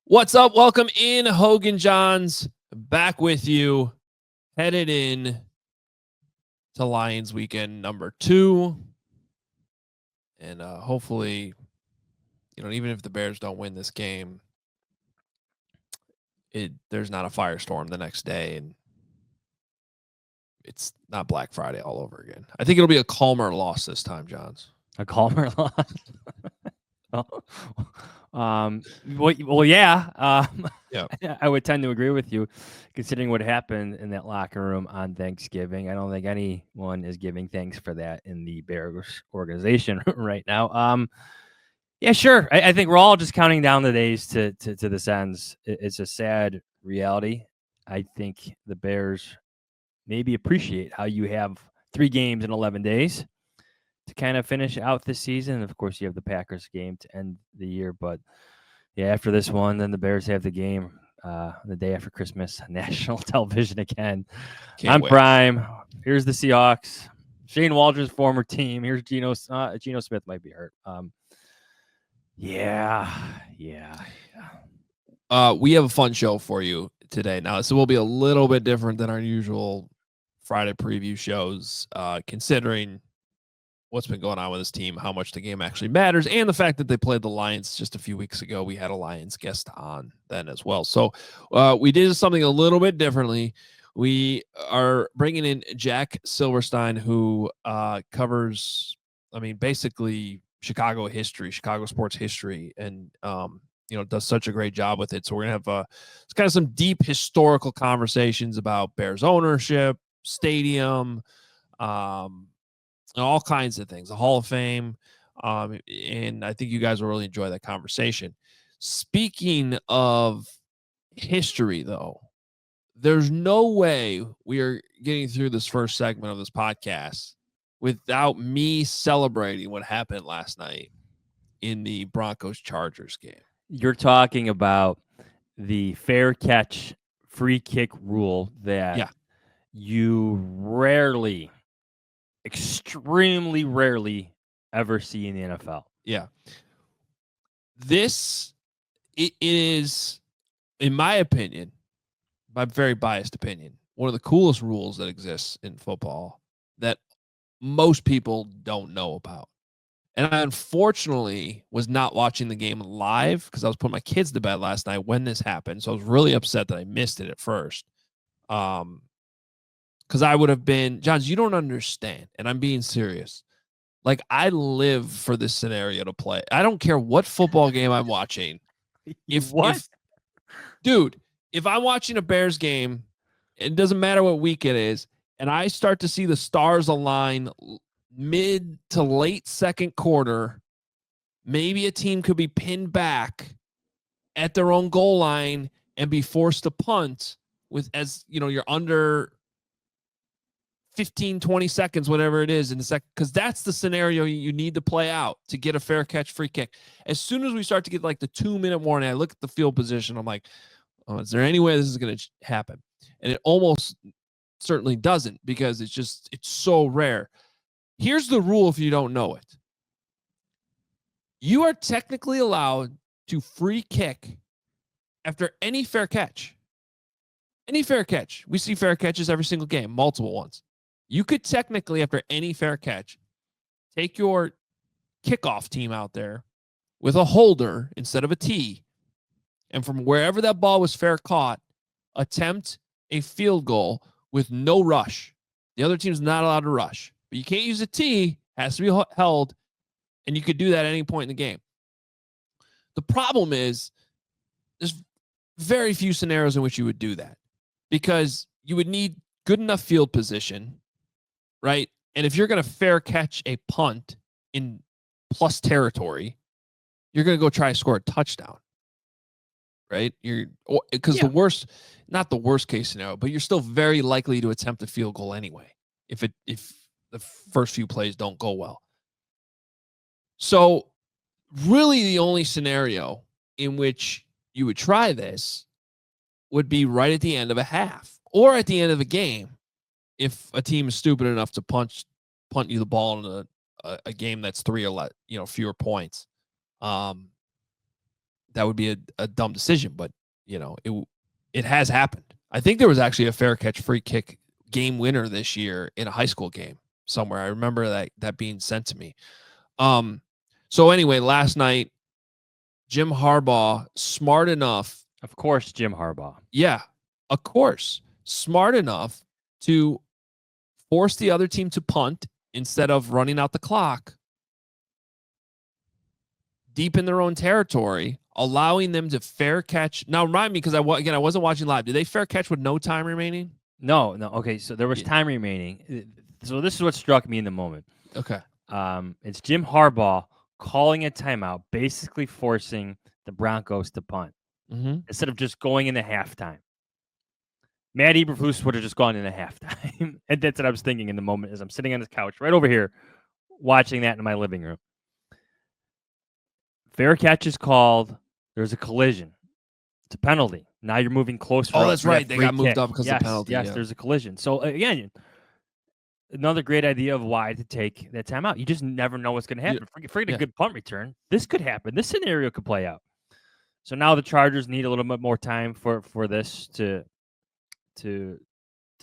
What's up? Welcome in, Hoge Jahns. Back with you, headed in to Lions weekend number 2. And hopefully, even if the Bears don't win this game, there's not a firestorm the next day and it's not Black Friday all over again. I think it'll be a calmer loss this time, Johns. A calmer loss. Well, yeah. Yeah. I would tend to agree with you, considering what happened in that locker room on Thanksgiving. I don't think anyone is giving thanks for that in the Bears organization right now. Yeah, sure. I think we're all just counting down the days to this ends. It's a sad reality. I think the Bears maybe appreciate how you have 3 games in 11 days to kind of finish out this season. And of course, you have the Packers game to end the year. But yeah, after this one, then the Bears have the game the day after Christmas, national television again. Can't on wait. Prime. Here's the Seahawks. Shane Waldron's former team. Here's Geno Smith might be hurt. Yeah. We have a fun show for you today. Now, this will be a little bit different than our usual Friday preview shows, considering what's been going on with this team, how much the game actually matters, and the fact that they played the Lions just a few weeks ago. We had a Lions guest on then as well. So we did something a little bit differently. We are bringing in Jack Silverstein, who covers, basically Chicago history, Chicago sports history, and does such a great job with it. So we're gonna have it's kind of some deep historical conversations about Bears ownership, stadium, all kinds of things, the Hall of Fame. And I think you guys will really enjoy that conversation. Speaking of history, though, there's no way we are getting through this first segment of this podcast without me celebrating what happened last night in the Broncos-Chargers game. You're talking about the fair catch free kick rule that you rarely, extremely rarely ever see in the NFL. Yeah. It is, in my opinion, my very biased opinion, one of the coolest rules that exists in football that most people don't know about. And I unfortunately was not watching the game live because I was putting my kids to bed last night when this happened. So I was really upset that I missed it at first. Because I would have been, Johns, you don't understand. And I'm being serious. Like, I live for this scenario to play. I don't care what football game I'm watching. If I'm watching a Bears game, it doesn't matter what week it is, and I start to see the stars align mid to late second quarter, maybe a team could be pinned back at their own goal line and be forced to punt you're under 15, 20 seconds, whatever it is in the second, because that's the scenario you need to play out to get a fair catch free kick. As soon as we start to get like the 2-minute warning, I look at the field position. I'm like, oh, is there any way this is going to happen? And it almost certainly doesn't, because it's so rare. Here's the rule if you don't know it. You are technically allowed to free kick after any fair catch. Any fair catch. We see fair catches every single game, multiple ones. You could technically, after any fair catch, take your kickoff team out there with a holder instead of a tee, and from wherever that ball was fair caught, attempt a field goal with no rush. The other team's not allowed to rush. But you can't use a tee, has to be held, and you could do that at any point in the game. The problem is there's very few scenarios in which you would do that, because you would need good enough field position, right? And if you're going to fair catch a punt in plus territory, you're going to go try to score a touchdown, right? Because not the worst case scenario, but you're still very likely to attempt a field goal anyway, if the first few plays don't go well. So really the only scenario in which you would try this would be right at the end of a half or at the end of a game, if a team is stupid enough to punt you the ball in a game that's 3 or fewer points. that would be a dumb decision, but it has happened. I think there was actually a fair catch free kick game winner this year in a high school game somewhere. I remember that being sent to me. So anyway, last night, Jim Harbaugh, smart enough. Of course, Jim Harbaugh. Yeah, of course. Smart enough to force the other team to punt instead of running out the clock deep in their own territory, allowing them to fair catch. Now, remind me, because I wasn't watching live. Did they fair catch with no time remaining? No. Okay, so there was time remaining. So this is what struck me in the moment. Okay. It's Jim Harbaugh calling a timeout, basically forcing the Broncos to punt instead of just going into halftime. Matt Eberflus would have just gone into halftime. And that's what I was thinking in the moment as I'm sitting on the couch right over here watching that in my living room. Fair catch is called. There's a collision. It's a penalty. Now you're moving closer. Oh, that's right. They got moved up because of the penalty. Yes, there's a collision. So, again, another great idea of why to take that timeout. You just never know what's going to happen. Forget a good punt return. This could happen. This scenario could play out. So now the Chargers need a little bit more time for this to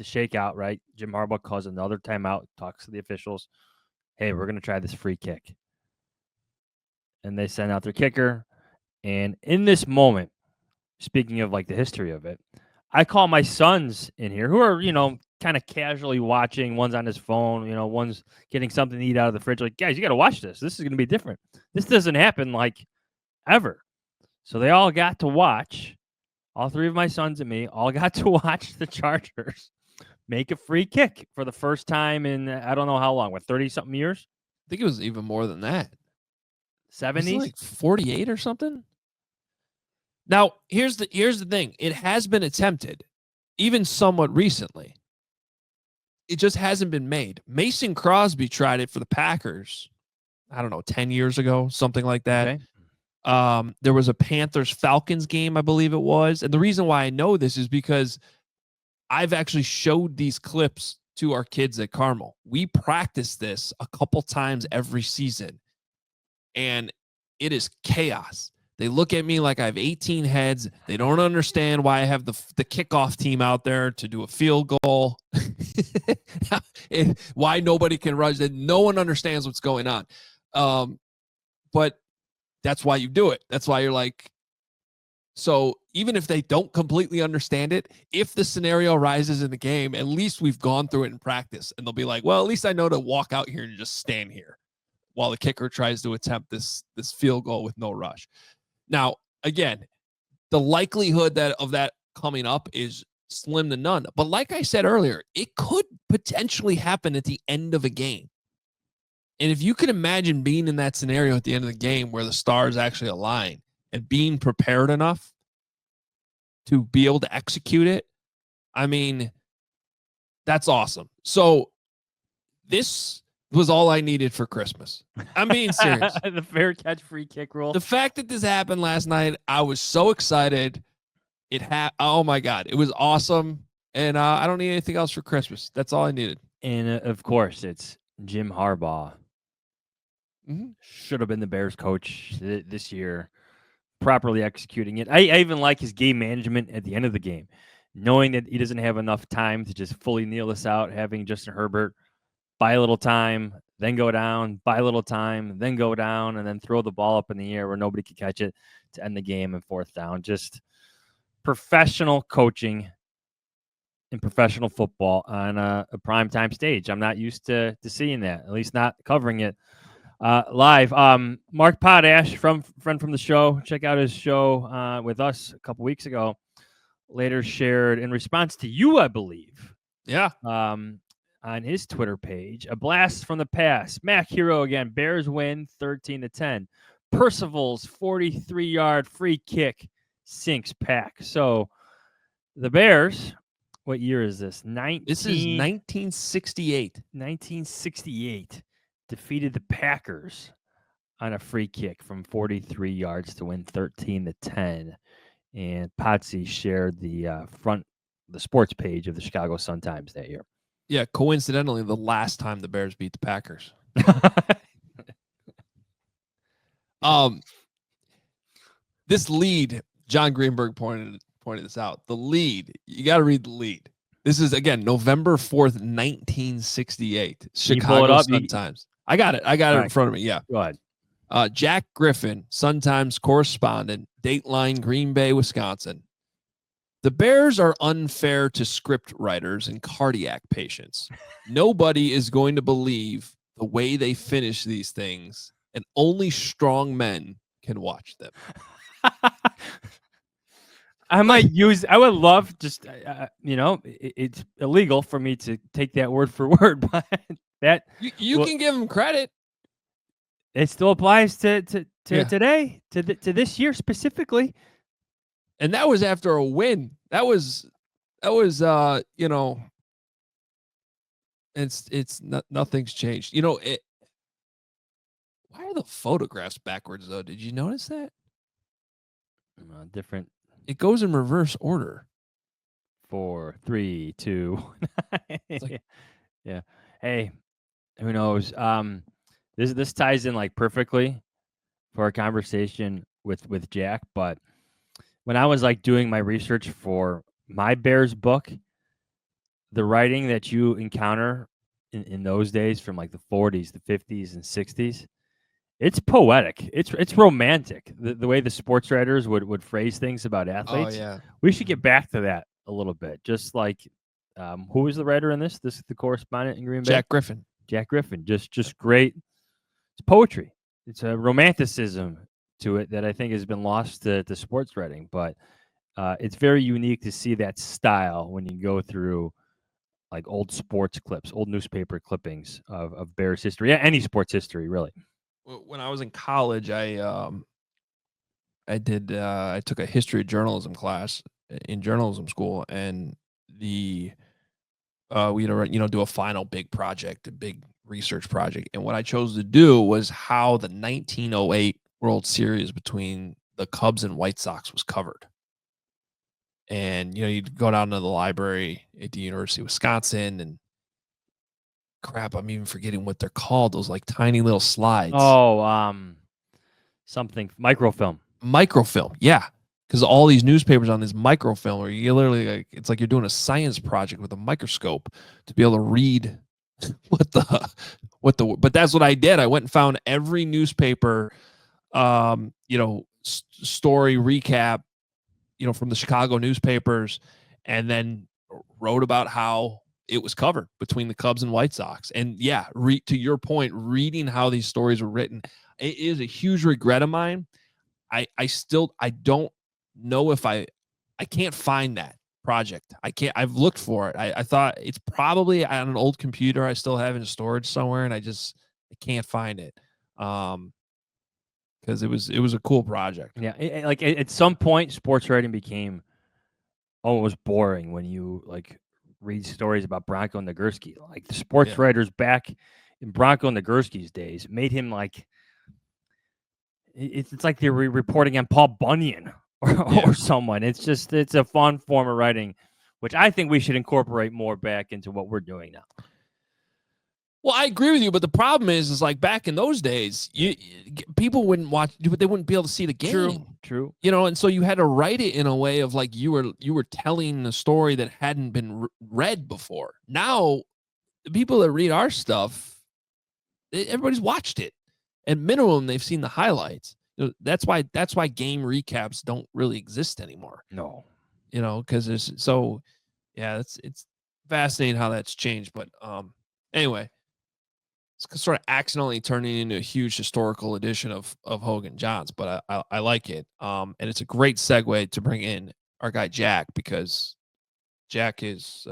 shake out, right? Jim Harbaugh calls another timeout, talks to the officials. Hey, we're going to try this free kick. And they send out their kicker. And in this moment, speaking of like the history of it, I call my sons in here who are, kind of casually watching. One's on his phone, one's getting something to eat out of the fridge. Like, guys, you got to watch this. This is going to be different. This doesn't happen like ever. So they all got to watch. All three of my sons and me all got to watch the Chargers make a free kick for the first time in I don't know how long, 30-something years? I think it was even more than that. 70s? Like 48 or something? Now, here's the thing. It has been attempted, even somewhat recently. It just hasn't been made. Mason Crosby tried it for the Packers, I don't know, 10 years ago, something like that. Okay. There was a Panthers-Falcons game, I believe it was. And the reason why I know this is because I've actually showed these clips to our kids at Carmel. We practice this a couple times every season, and it is chaos. They look at me like I have 18 heads. They don't understand why I have the kickoff team out there to do a field goal. Why nobody can rush. No one understands what's going on. But that's why you do it. That's why you're like, so even if they don't completely understand it, if the scenario arises in the game, at least we've gone through it in practice. And they'll be like, well, at least I know to walk out here and just stand here while the kicker tries to attempt this field goal with no rush. Now, again, the likelihood of that coming up is slim to none. But like I said earlier, it could potentially happen at the end of a game. And if you can imagine being in that scenario at the end of the game where the stars actually align and being prepared enough to be able to execute it, I mean, that's awesome. So this was all I needed for Christmas. I'm being serious. The fair catch free kick rule. The fact that this happened last night, I was so excited. Oh my God, it was awesome. And I don't need anything else for Christmas. That's all I needed. And of course, it's Jim Harbaugh. Should have been the Bears coach this year, properly executing it. I even like his game management at the end of the game, knowing that he doesn't have enough time to just fully kneel this out, having Justin Herbert buy a little time, then go down, buy a little time, then go down, and then throw the ball up in the air where nobody could catch it to end the game and fourth down. Just professional coaching in professional football on a primetime stage. I'm not used to seeing that, at least not covering it live. Mark Potash, friend from the show, check out his show with us a couple weeks ago, later shared in response to you, I believe. Yeah. On his Twitter page, a blast from the past. Mac Hero again. Bears win 13-10. Percival's 43-yard free kick sinks Pack. So the Bears, what year is this? This is 1968. 1968 defeated the Packers on a free kick from 43 yards to win 13-10. And Potsy shared the sports page of the Chicago Sun-Times that year. Yeah, coincidentally, the last time the Bears beat the Packers. This lead, John Greenberg pointed this out. The lead, you got to read the lead. This is, again, November 4th, 1968. Can you pull it Chicago up? Sun-Times. I got it. In front of me. Yeah. Go ahead. Jack Griffin, Sun-Times correspondent, Dateline, Green Bay, Wisconsin. The Bears are unfair to script writers and cardiac patients. Nobody is going to believe the way they finish these things, and only strong men can watch them. I would love just, it's illegal for me to take that word for word, but that you can give them credit. It still applies to today, to this year specifically. And that was after a win. That was nothing's changed. Why are the photographs backwards though? Did you notice that? Different. It goes in reverse order. 4, 3, 2. Yeah. Hey, who knows? This ties in like perfectly for our conversation with Jack, but when I was like doing my research for my Bears book, the writing that you encounter in those days from like the 40s, the 50s, and 60s, it's poetic. It's romantic. The way the sports writers would phrase things about athletes. Oh yeah. We should get back to that a little bit. Just like who was the writer in this? This is the correspondent in Green Bay? Jack Griffin. Jack Griffin. Just great. It's poetry. It's a romanticism to it that I think has been lost to sports writing, but it's very unique to see that style when you go through like old sports clips, old newspaper clippings of Bears history, yeah, any sports history, really. When I was in college, I took a history of journalism class in journalism school, and we had to do a final big project, a big research project, and what I chose to do was how the 1908 World Series between the Cubs and White Sox was covered. And you'd go down to the library at the University of Wisconsin, and crap, I'm even forgetting what they're called. Those like tiny little slides. Oh, something microfilm. Microfilm, yeah. Because all these newspapers on this microfilm, where you literally it's like you're doing a science project with a microscope to be able to read what the. But that's what I did. I went and found every newspaper, story recap, from the Chicago newspapers, and then wrote about how it was covered between the Cubs and White Sox. And yeah, to your point, reading how these stories were written, it is a huge regret of mine. I don't know if I can't find that project. I've looked for it. I thought it's probably on an old computer I still have in storage somewhere, and I can't find it. Because it was a cool project. Yeah, at some point, sports writing became almost boring when you like read stories about Bronco Nagurski. Like the sports writers back in Bronco Nagurski's days made him like it's like they were reporting on Paul Bunyan or someone. It's a fun form of writing, which I think we should incorporate more back into what we're doing now. Well, I agree with you, but the problem is like back in those days, people wouldn't watch, they wouldn't be able to see the game. True. And so you had to write it in a way of like you were telling a story that hadn't been read before. Now, the people that read our stuff, everybody's watched it. At minimum, they've seen the highlights. That's why game recaps don't really exist anymore. No, because it's fascinating how that's changed. But anyway. It's sort of accidentally turning into a huge historical edition of Hoge Jahns, but I like it. And it's a great segue to bring in our guy Jack, because Jack is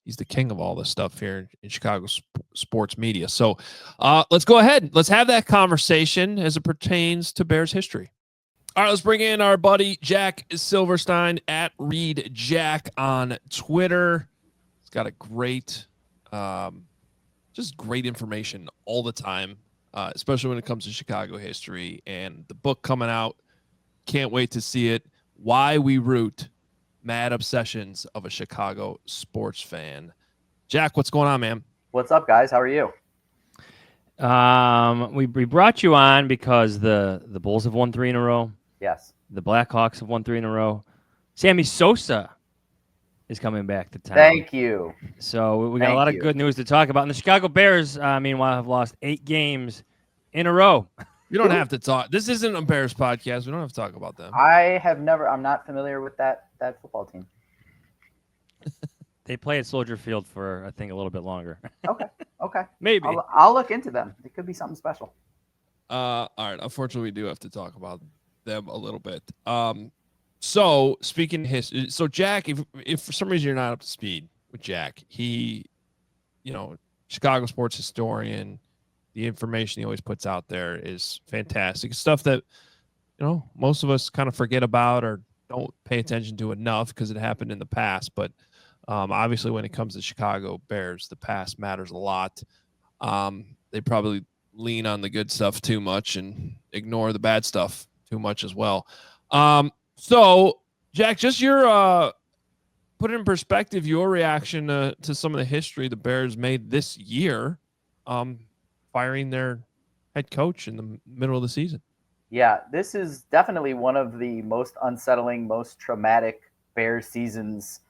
he's the king of all this stuff here in Chicago sports media. So let's go ahead. Let's have that conversation as it pertains to Bears history. All right, let's bring in our buddy Jack Silverstein at Read Jack on Twitter. He's got a great just great information all the time, especially when it comes to Chicago history. And the book coming out, can't wait to see it. Why We Root, Mad Obsessions of a Chicago Sports Fan. Jack, what's going on, man? What's up, guys? How are you? We brought you on because the Bulls have won 3 in a row. Yes. The Blackhawks have won 3 in a row. Sammy Sosa is coming back to town. Thank you. So we got a Thank lot you. of good news to talk about. And the Chicago Bears, meanwhile, have lost 8 games in a row. You don't have to talk. This isn't a Bears podcast. We don't have to talk about them. I'm not familiar with that football team. They play at Soldier Field for, I think, a little bit longer. Okay. Maybe. I'll look into them. It could be something special. All right. Unfortunately, we do have to talk about them a little bit. So speaking of history, so Jack, if for some reason you're not up to speed with Jack, he, Chicago sports historian, the information he always puts out there is fantastic. Stuff that, most of us kind of forget about or don't pay attention to enough because it happened in the past. But obviously, when it comes to Chicago Bears, the past matters a lot. They probably lean on the good stuff too much and ignore the bad stuff too much as well. So, Jack, just your put in perspective your reaction to some of the history the Bears made this year, firing their head coach in the middle of the season. Yeah, this is definitely one of the most unsettling, most traumatic Bears seasons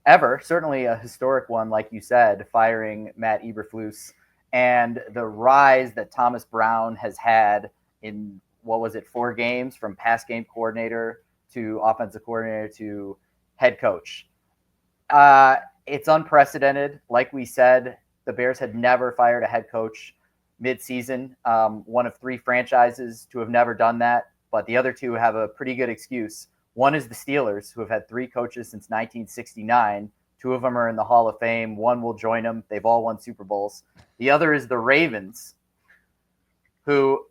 ever. Certainly a historic one, like you said, firing Matt Eberflus and the rise that Thomas Brown has had in, 4 games from pass game coordinator to offensive coordinator to head coach. It's unprecedented. Like we said, the Bears had never fired a head coach mid-season, one of 3 franchises to have never done that, but the other 2 have a pretty good excuse. One is the Steelers, who have had 3 coaches since 1969. 2 of them are in the Hall of Fame. 1 will join them. They've all won Super Bowls. The other is the Ravens, who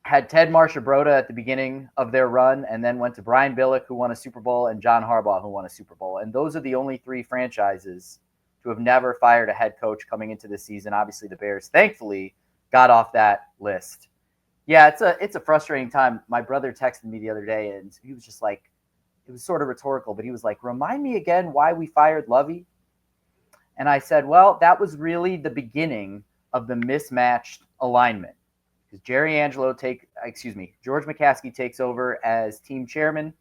had Ted Marchibroda at the beginning of their run and then went to Brian Billick, who won a Super Bowl, and John Harbaugh, who won a Super Bowl. And those are the only 3 franchises to have never fired a head coach coming into this season. Obviously, the Bears, thankfully, got off that list. Yeah, it's a frustrating time. My brother texted me the other day, and he was just like, it was sort of rhetorical, but he was like, remind me again why we fired Lovey. And I said, well, that was really the beginning of the mismatched alignment. Because George McCaskey takes over as team chairman.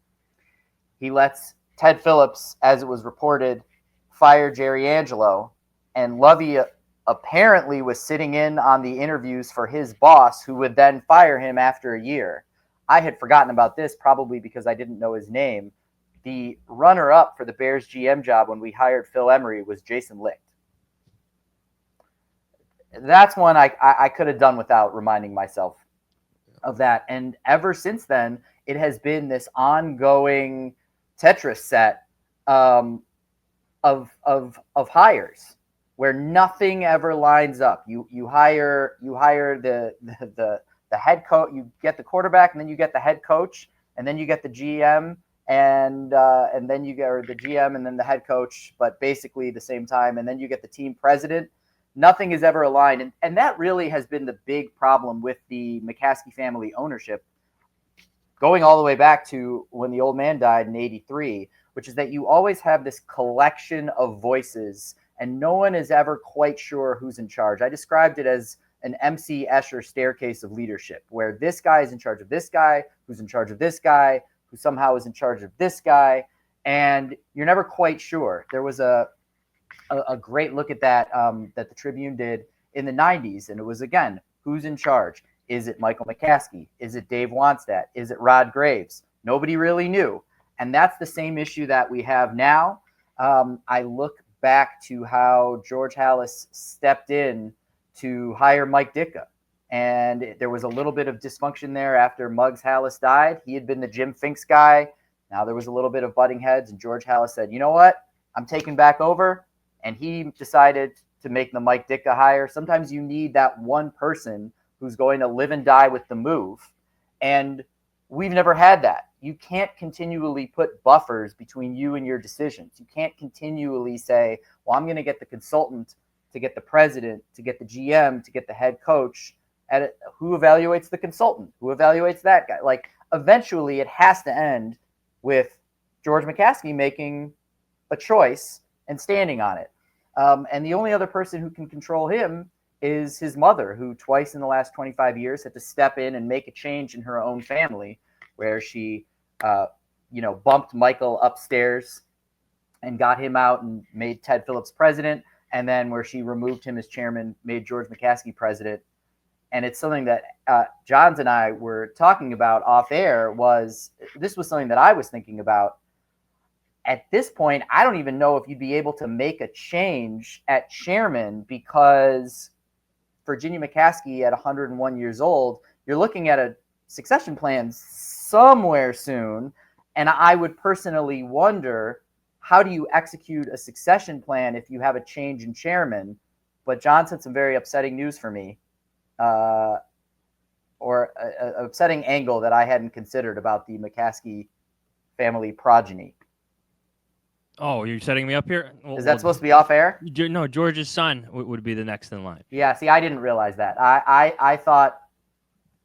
He lets Ted Phillips, as it was reported, fire Jerry Angelo. And Lovey apparently was sitting in on the interviews for his boss, who would then fire him after a year. I had forgotten about this, probably because I didn't know his name. The runner-up for the Bears GM job when we hired Phil Emery was Jason Licht. That's one I could have done without reminding myself of that. And ever since then, it has been this ongoing Tetris set of hires where nothing ever lines up. You hire the head coach, you get the quarterback, and then you get the head coach, and then you get the GM, and then you get the GM and then the head coach, but basically the same time, and then you get the team president. Nothing is ever aligned, and that really has been the big problem with the McCaskey family ownership, going all the way back to when the old man died in '83, which is that you always have this collection of voices, and no one is ever quite sure who's in charge. I described it as an MC Escher staircase of leadership, where this guy is in charge of this guy, who's in charge of this guy, who somehow is in charge of this guy, and you're never quite sure. There was a great look at that that the Tribune did in the 90s, and it was, again, who's in charge? Is it Michael McCaskey? Is it Dave Wannstedt? Is it Rod Graves? Nobody really knew, and that's the same issue that we have now. I look back to how George Halas stepped in to hire Mike Ditka, and there was a little bit of dysfunction there after Muggs Halas died. He had been the Jim Finks guy. Now there was a little bit of butting heads, and George Halas said, you know what? I'm taking back over. And he decided to make the Mike Ditka hire. Sometimes you need that one person who's going to live and die with the move. And we've never had that. You can't continually put buffers between you and your decisions. You can't continually say, well, I'm going to get the consultant to get the president, to get the GM, to get the head coach. And who evaluates the consultant? Who evaluates that guy? Like, eventually it has to end with George McCaskey making a choice and standing on it. And the only other person who can control him is his mother, who twice in the last 25 years had to step in and make a change in her own family where she, bumped Michael upstairs and got him out and made Ted Phillips president, and then where she removed him as chairman, made George McCaskey president. And it's something that Johns and I were talking about off air. This was something that I was thinking about. At this point, I don't even know if you'd be able to make a change at chairman, because Virginia McCaskey at 101 years old, you're looking at a succession plan somewhere soon. And I would personally wonder, how do you execute a succession plan if you have a change in chairman? But John said some very upsetting news for me, or an upsetting angle that I hadn't considered about the McCaskey family progeny. Oh, you're setting me up here? Is that supposed to be off air? No, George's son would be the next in line. Yeah, see, I didn't realize that. I thought,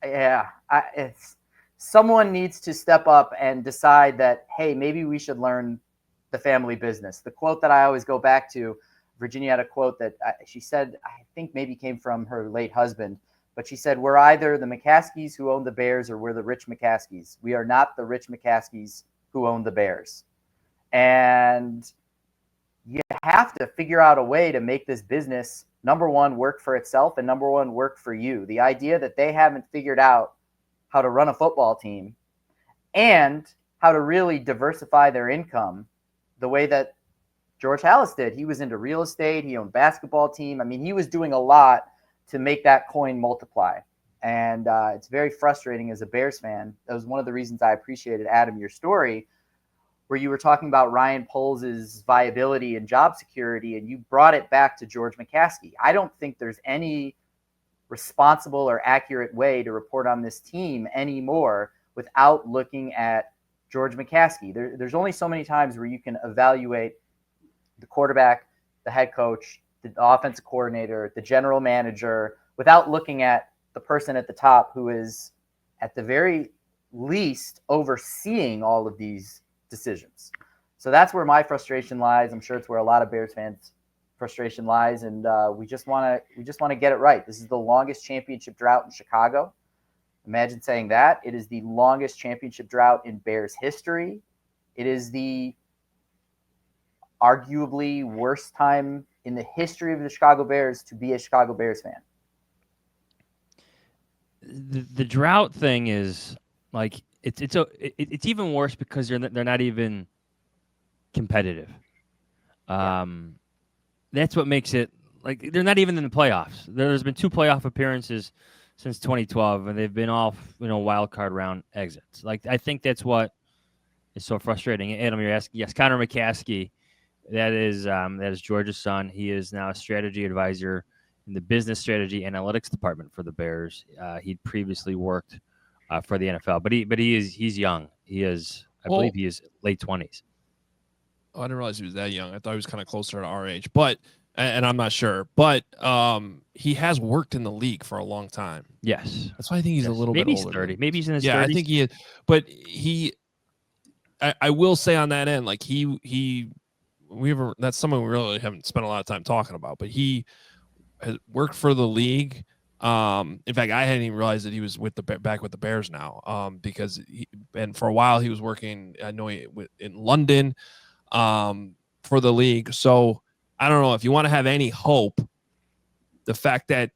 it's someone needs to step up and decide that, hey, maybe we should learn the family business. The quote that I always go back to, Virginia had a quote that she said, I think maybe came from her late husband, but she said, we're either the McCaskies who own the Bears or we're the rich McCaskies. We are not the rich McCaskies who own the Bears. And you have to figure out a way to make this business, number one, work for itself, and number one, work for you. The idea that they haven't figured out how to run a football team and how to really diversify their income the way that George Halas did. He was into real estate. He owned a basketball team. I mean, he was doing a lot to make that coin multiply. And it's very frustrating as a Bears fan. That was one of the reasons I appreciated, Adam, your story, where you were talking about Ryan Poles' viability and job security, and you brought it back to George McCaskey. I don't think there's any responsible or accurate way to report on this team anymore without looking at George McCaskey. There's only so many times where you can evaluate the quarterback, the head coach, the offensive coordinator, the general manager, without looking at the person at the top who is at the very least overseeing all of these decisions. So that's where my frustration lies. I'm sure it's where a lot of Bears fans' frustration lies, and we just want to get it right. This is the longest championship drought in Chicago. Imagine saying that. It is the longest championship drought in Bears history. It is the arguably worst time in the history of the Chicago Bears to be a Chicago Bears fan. The drought thing is like it's even worse because they're not even competitive. That's what makes it like they're not even in the playoffs. There's been 2 playoff appearances since 2012, and they've been all wild card round exits. Like I think that's what is so frustrating. Adam, you're asking, yes, Connor McCaskey, that is George's son. He is now a strategy advisor in the business strategy analytics department for the Bears. He'd previously worked for the NFL, but he's young. I believe he is late 20s. Oh, I didn't realize he was that young. I thought he was kind of closer to our age, and I'm not sure. But he has worked in the league for a long time. Yes, that's why I think he's a little bit older. Maybe he's 30. Maybe he's in his 30s. Yeah, I think he is. But I will say on that end, like that's someone we really haven't spent a lot of time talking about. But he has worked for the league. In fact, I hadn't even realized that he was back with the Bears now. Because and for a while he was working, I know, in London. For the league. So I don't know if you want to have any hope, the fact that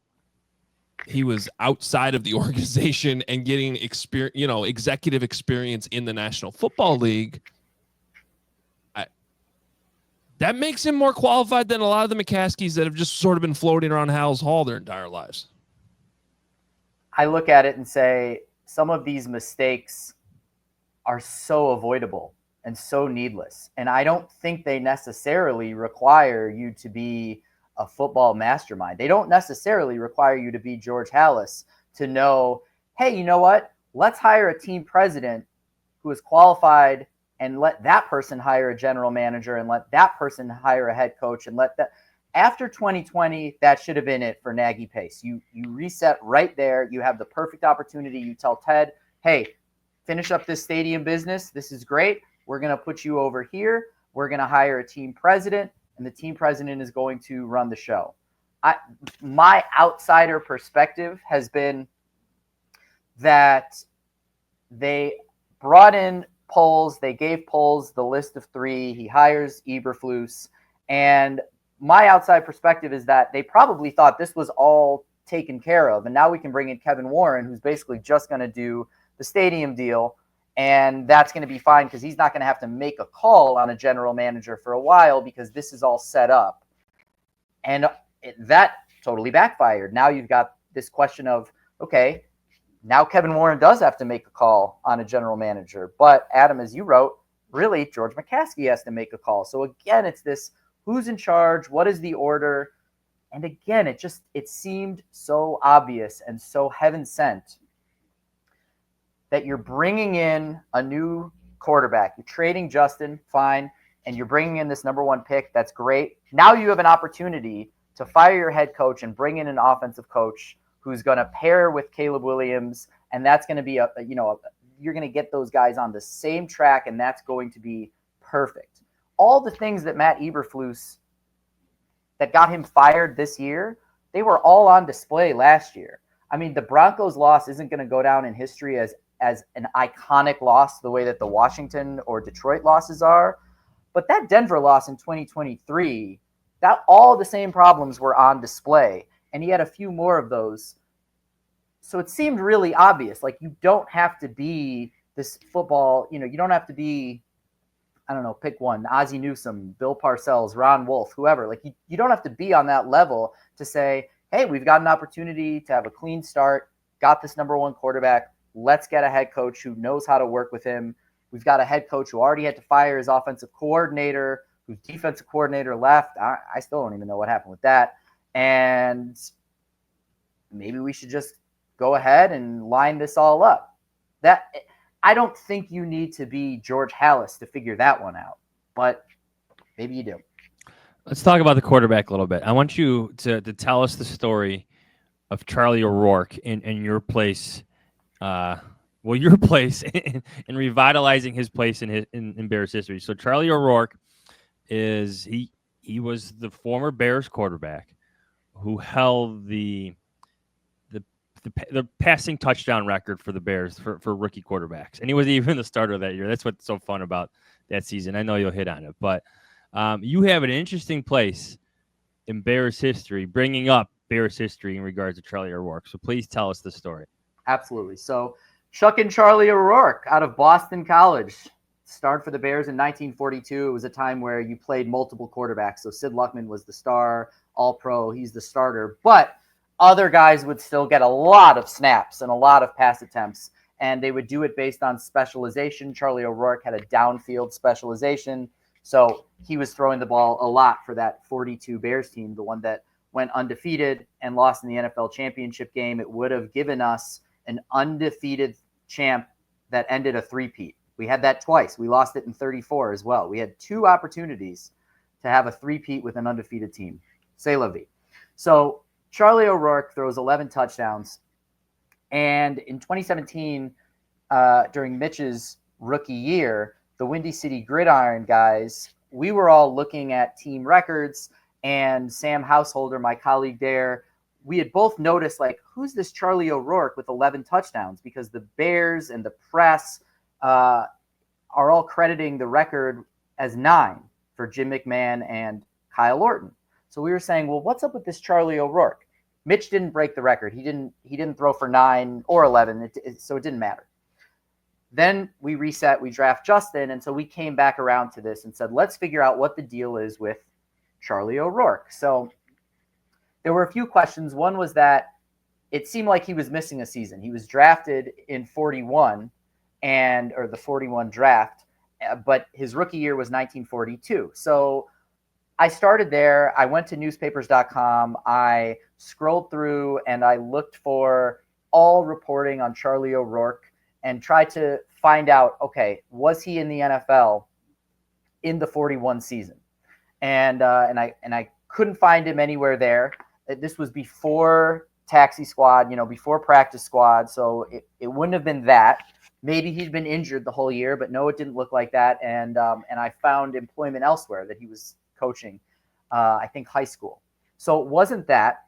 he was outside of the organization and getting experience, executive experience in the National Football League, that makes him more qualified than a lot of the McCaskies that have just sort of been floating around Hal's Hall their entire lives. I look at it and say some of these mistakes are so avoidable and so needless. And I don't think they necessarily require you to be a football mastermind. They don't necessarily require you to be George Halas to know, hey, you know what? Let's hire a team president who is qualified and let that person hire a general manager and let that person hire a head coach and let that. After 2020, that should have been it for Nagy Pace. You reset right there. You have the perfect opportunity. You tell Ted, hey, finish up this stadium business. This is great. We're going to put you over here. We're going to hire a team president, and the team president is going to run the show. My outsider perspective has been that they brought in Poles. They gave Poles the list of 3. He hires Eberflus. And my outside perspective is that they probably thought this was all taken care of. And now we can bring in Kevin Warren, who's basically just going to do the stadium deal. And that's going to be fine because he's not going to have to make a call on a general manager for a while because this is all set up. And that totally backfired. Now you've got this question of, okay, now Kevin Warren does have to make a call on a general manager. But Adam, as you wrote, really George McCaskey has to make a call. So again, it's this, who's in charge? What is the order? And again, it seemed so obvious and so heaven sent that you're bringing in a new quarterback. You're trading Justin, fine, and you're bringing in this number 1 pick. That's great. Now you have an opportunity to fire your head coach and bring in an offensive coach who's going to pair with Caleb Williams, and that's going to be you're going to get those guys on the same track, and that's going to be perfect. All the things that Matt Eberflus that got him fired this year, they were all on display last year. I mean, the Broncos loss isn't going to go down in history as an iconic loss the way that the Washington or Detroit losses are. But that Denver loss in 2023, that all the same problems were on display. And he had a few more of those. So it seemed really obvious. Like, you don't have to be this football, you don't have to be, I don't know, pick one, Ozzie Newsome, Bill Parcells, Ron Wolf, whoever. Like, you don't have to be on that level to say, hey, we've got an opportunity to have a clean start, got this number 1 quarterback. Let's get a head coach who knows how to work with him. We've got a head coach who already had to fire his offensive coordinator, whose defensive coordinator left. I still don't even know what happened with that. And maybe we should just go ahead and line this all up. I don't think you need to be George Halas to figure that one out, but maybe you do. Let's talk about the quarterback a little bit. I want you to tell us the story of Charlie O'Rourke in your place. Your place in revitalizing his place in Bears history. So Charlie O'Rourke he was the former Bears quarterback who held the passing touchdown record for the Bears for rookie quarterbacks, and he was even the starter that year. That's what's so fun about that season. I know you'll hit on it, but you have an interesting place in Bears history, bringing up Bears history in regards to Charlie O'Rourke. So please tell us the story. Absolutely. So Chuck and Charlie O'Rourke out of Boston College started for the Bears in 1942. It was a time where you played multiple quarterbacks. So Sid Luckman was the star, all-pro. He's the starter. But other guys would still get a lot of snaps and a lot of pass attempts, and they would do it based on specialization. Charlie O'Rourke had a downfield specialization, so he was throwing the ball a lot for that 42 Bears team, the one that went undefeated and lost in the NFL championship game. It would have given us an undefeated champ that ended a three-peat. We had that twice. We lost it in 34 as well. We had 2 opportunities to have a three-peat with an undefeated team. C'est la vie. So Charlie O'Rourke throws 11 touchdowns. And in 2017, during Mitch's rookie year, the Windy City Gridiron guys, we were all looking at team records, and Sam Householder, my colleague there, we had both noticed, like, who's this Charlie O'Rourke with 11 touchdowns? Because the Bears and the press are all crediting the record as 9 for Jim McMahon and Kyle Orton. So we were saying, well, what's up with this Charlie O'Rourke? Mitch didn't break the record. He didn't throw for 9 or 11, so it didn't matter. Then we reset, we draft Justin, and so we came back around to this and said, let's figure out what the deal is with Charlie O'Rourke. So there were a few questions. One was that it seemed like he was missing a season. He was drafted in 41, or the 41 draft, but his rookie year was 1942. So I started there. I went to newspapers.com. I scrolled through and I looked for all reporting on Charlie O'Rourke and tried to find out, okay, was he in the NFL in the 41 season? And I couldn't find him anywhere there. This was before taxi squad, before practice squad. So it wouldn't have been that. Maybe he'd been injured the whole year, but no, it didn't look like that. And I found employment elsewhere that he was coaching, I think high school. So it wasn't that.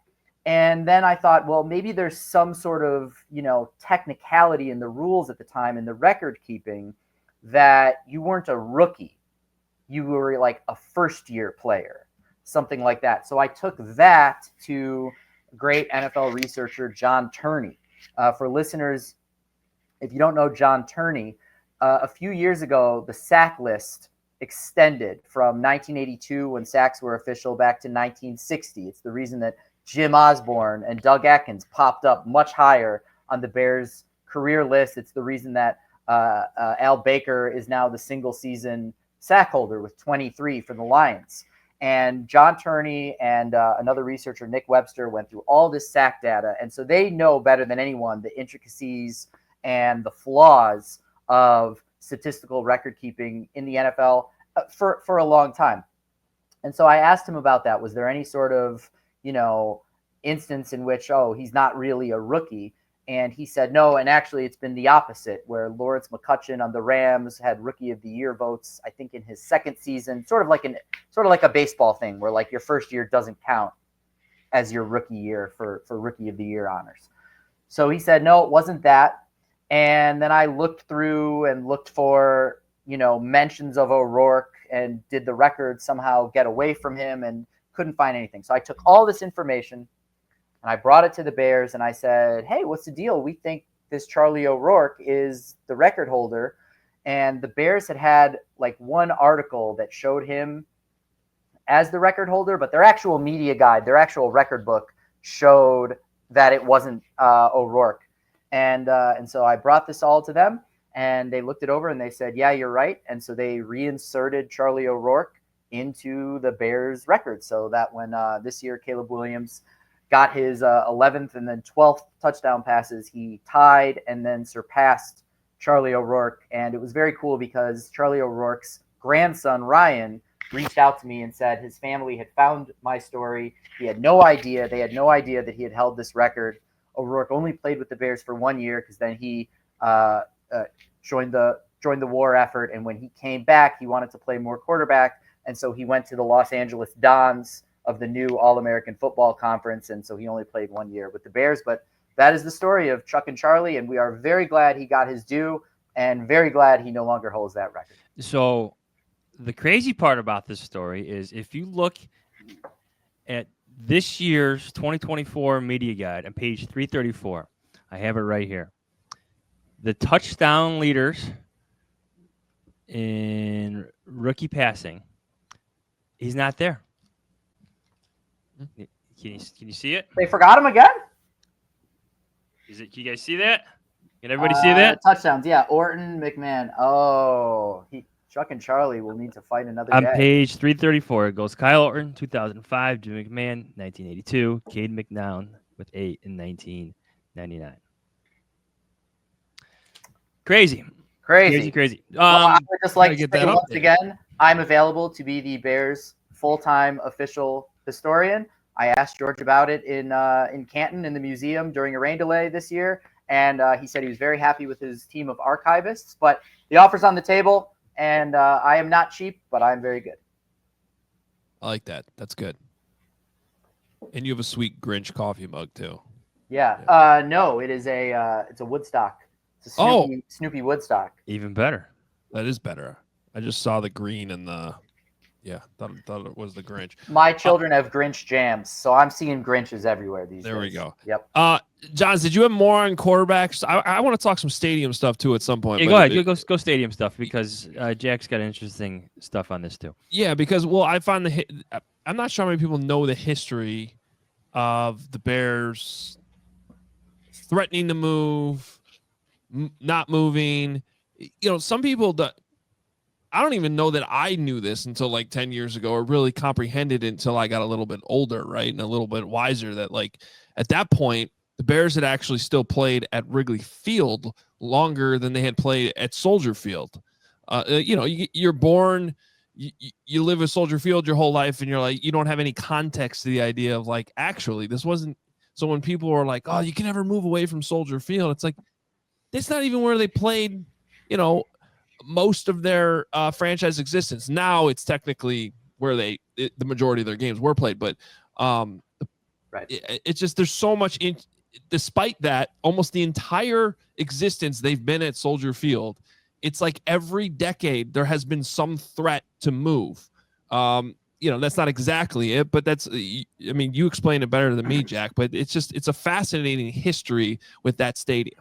And then I thought, well, maybe there's some sort of, technicality in the rules at the time in the record keeping that you weren't a rookie. You were like a first-year player, something like that. So I took that to great NFL researcher John Turney. For listeners, if you don't know John Turney, a few years ago, the sack list extended from 1982 when sacks were official back to 1960. It's the reason that Jim Osborne and Doug Atkins popped up much higher on the Bears' career list. It's the reason that Al Baker is now the single-season sack holder with 23 for the Lions. And John Turney and another researcher, Nick Webster, went through all this sack data. And so they know better than anyone the intricacies and the flaws of statistical record keeping in the NFL for a long time. And so I asked him about that. Was there any sort of, instance in which, he's not really a rookie? And he said no. And actually, it's been the opposite, where Lawrence McCutcheon on the Rams had Rookie of the Year votes, I think, in his second season, sort of like a baseball thing, where like your first year doesn't count as your rookie year for Rookie of the Year honors. So he said no, it wasn't that. And then I looked through and looked for, mentions of O'Rourke and did the record somehow get away from him, and couldn't find anything. So I took all this information and I brought it to the Bears and I said, hey, what's the deal? We think this Charlie O'Rourke is the record holder. And the Bears had like one article that showed him as the record holder, but their actual media guide, their actual record book showed that it wasn't O'Rourke. And so I brought this all to them and they looked it over and they said, yeah, you're right. And so they reinserted Charlie O'Rourke into the Bears record, so that when this year Caleb Williams got his 11th and then 12th touchdown passes, he tied and then surpassed Charlie O'Rourke. And it was very cool because Charlie O'Rourke's grandson, Ryan, reached out to me and said his family had found my story. He had no idea. They had no idea that he had held this record. O'Rourke only played with the Bears for 1 year because then he joined the war effort. And when he came back, he wanted to play more quarterback. And so he went to the Los Angeles Dons of the new All-American Football Conference. And so he only played 1 year with the Bears. But that is the story of Chuck and Charlie. And we are very glad he got his due and very glad he no longer holds that record. So the crazy part about this story is if you look at this year's 2024 media guide on page 334, I have it right here. The touchdown leaders in rookie passing, he's not there. Can you see it? They forgot him again? Can you guys see that? Can everybody see that? Touchdowns, yeah. Orton, McMahon. Oh, Chuck and Charlie will need to fight another On day. page 334, it goes Kyle Orton, 2005, Jim McMahon, 1982, Cade McNown with 8 in 1999. Crazy. Well, I would just like to get say that once update. again, I'm available to be the Bears' full-time official historian. I asked George about it in Canton in the museum during a rain delay this year, and he said he was very happy with his team of archivists. But the offer's on the table, and I am not cheap, but I'm very good. I like that. That's good. And you have a sweet Grinch coffee mug too. Yeah. No, it's a Woodstock. It's a Snoopy Woodstock. Even better. That is better. I just saw the green and thought it was the Grinch. My children have Grinch jams, so I'm seeing Grinches everywhere these days. There we go. Yep. Johns, did you have more on quarterbacks? I want to talk some stadium stuff too at some point. Yeah, go ahead. Go stadium stuff because Jack's got interesting stuff on this too. Yeah, because I find I'm not sure how many people know the history of the Bears threatening to move, not moving. Some people I don't even know that I knew this until like 10 years ago or really comprehended it until I got a little bit older, right? And a little bit wiser that like at that point, the Bears had actually still played at Wrigley Field longer than they had played at Soldier Field. You're born, you live at Soldier Field your whole life and you're like, you don't have any context to the idea of like, actually, this wasn't. So when people were like, oh, you can never move away from Soldier Field, it's like, that's not even where they played, most of their franchise existence. Now it's technically where the majority of their games were played. But Right. It's just there's so much despite that, almost the entire existence they've been at Soldier Field, it's like every decade there has been some threat to move. That's not exactly it, but that's, I mean, you explain it better than me, Jack, but it's a fascinating history with that stadium.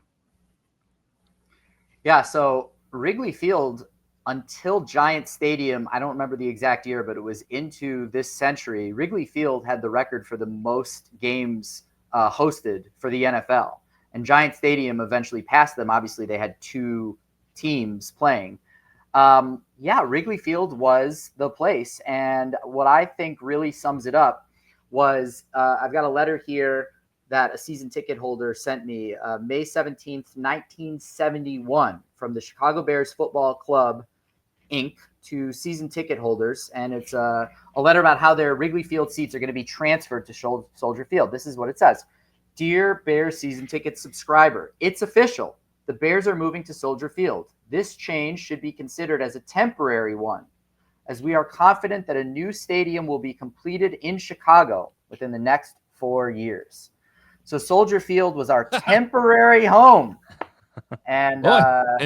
Yeah. So Wrigley Field, until Giant Stadium, I don't remember the exact year, but it was into this century, Wrigley Field had the record for the most games hosted for the NFL. And Giant Stadium eventually passed them. Obviously, they had 2 teams playing. Wrigley Field was the place. And what I think really sums it up was I've got a letter here that a season ticket holder sent me May 17th, 1971 from the Chicago Bears Football Club, Inc. to season ticket holders. And it's a letter about how their Wrigley Field seats are going to be transferred to Soldier Field. This is what it says. Dear Bears season ticket subscriber, it's official. The Bears are moving to Soldier Field. This change should be considered as a temporary one, as we are confident that a new stadium will be completed in Chicago within the next 4 years. So Soldier Field was our temporary home. And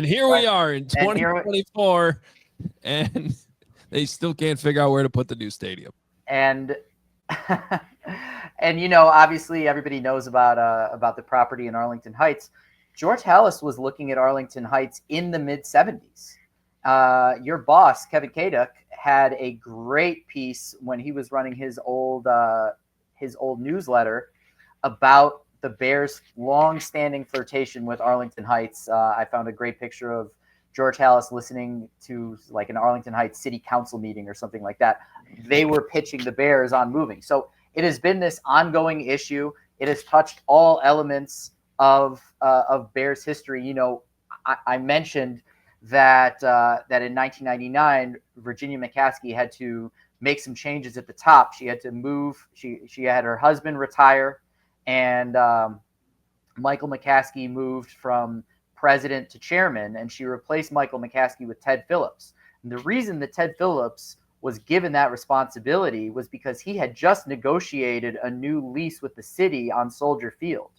here we are in 2024, and they still can't figure out where to put the new stadium. And obviously everybody knows about the property in Arlington Heights. George Halas was looking at Arlington Heights in the mid-'70s. Your boss, Kevin Kaduk, had a great piece when he was running his old newsletter about the Bears' long-standing flirtation with Arlington Heights. I found a great picture of George Halas listening to like an Arlington Heights City Council meeting or something like that. They were pitching the Bears on moving. So it has been this ongoing issue. It has touched all elements of Bears history. I mentioned that in 1999, Virginia McCaskey had to make some changes at the top. She had to move. She had her husband retire, and Michael McCaskey moved from president to chairman, and she replaced Michael McCaskey with Ted Phillips. And the reason that Ted Phillips was given that responsibility was because he had just negotiated a new lease with the city on Soldier Field.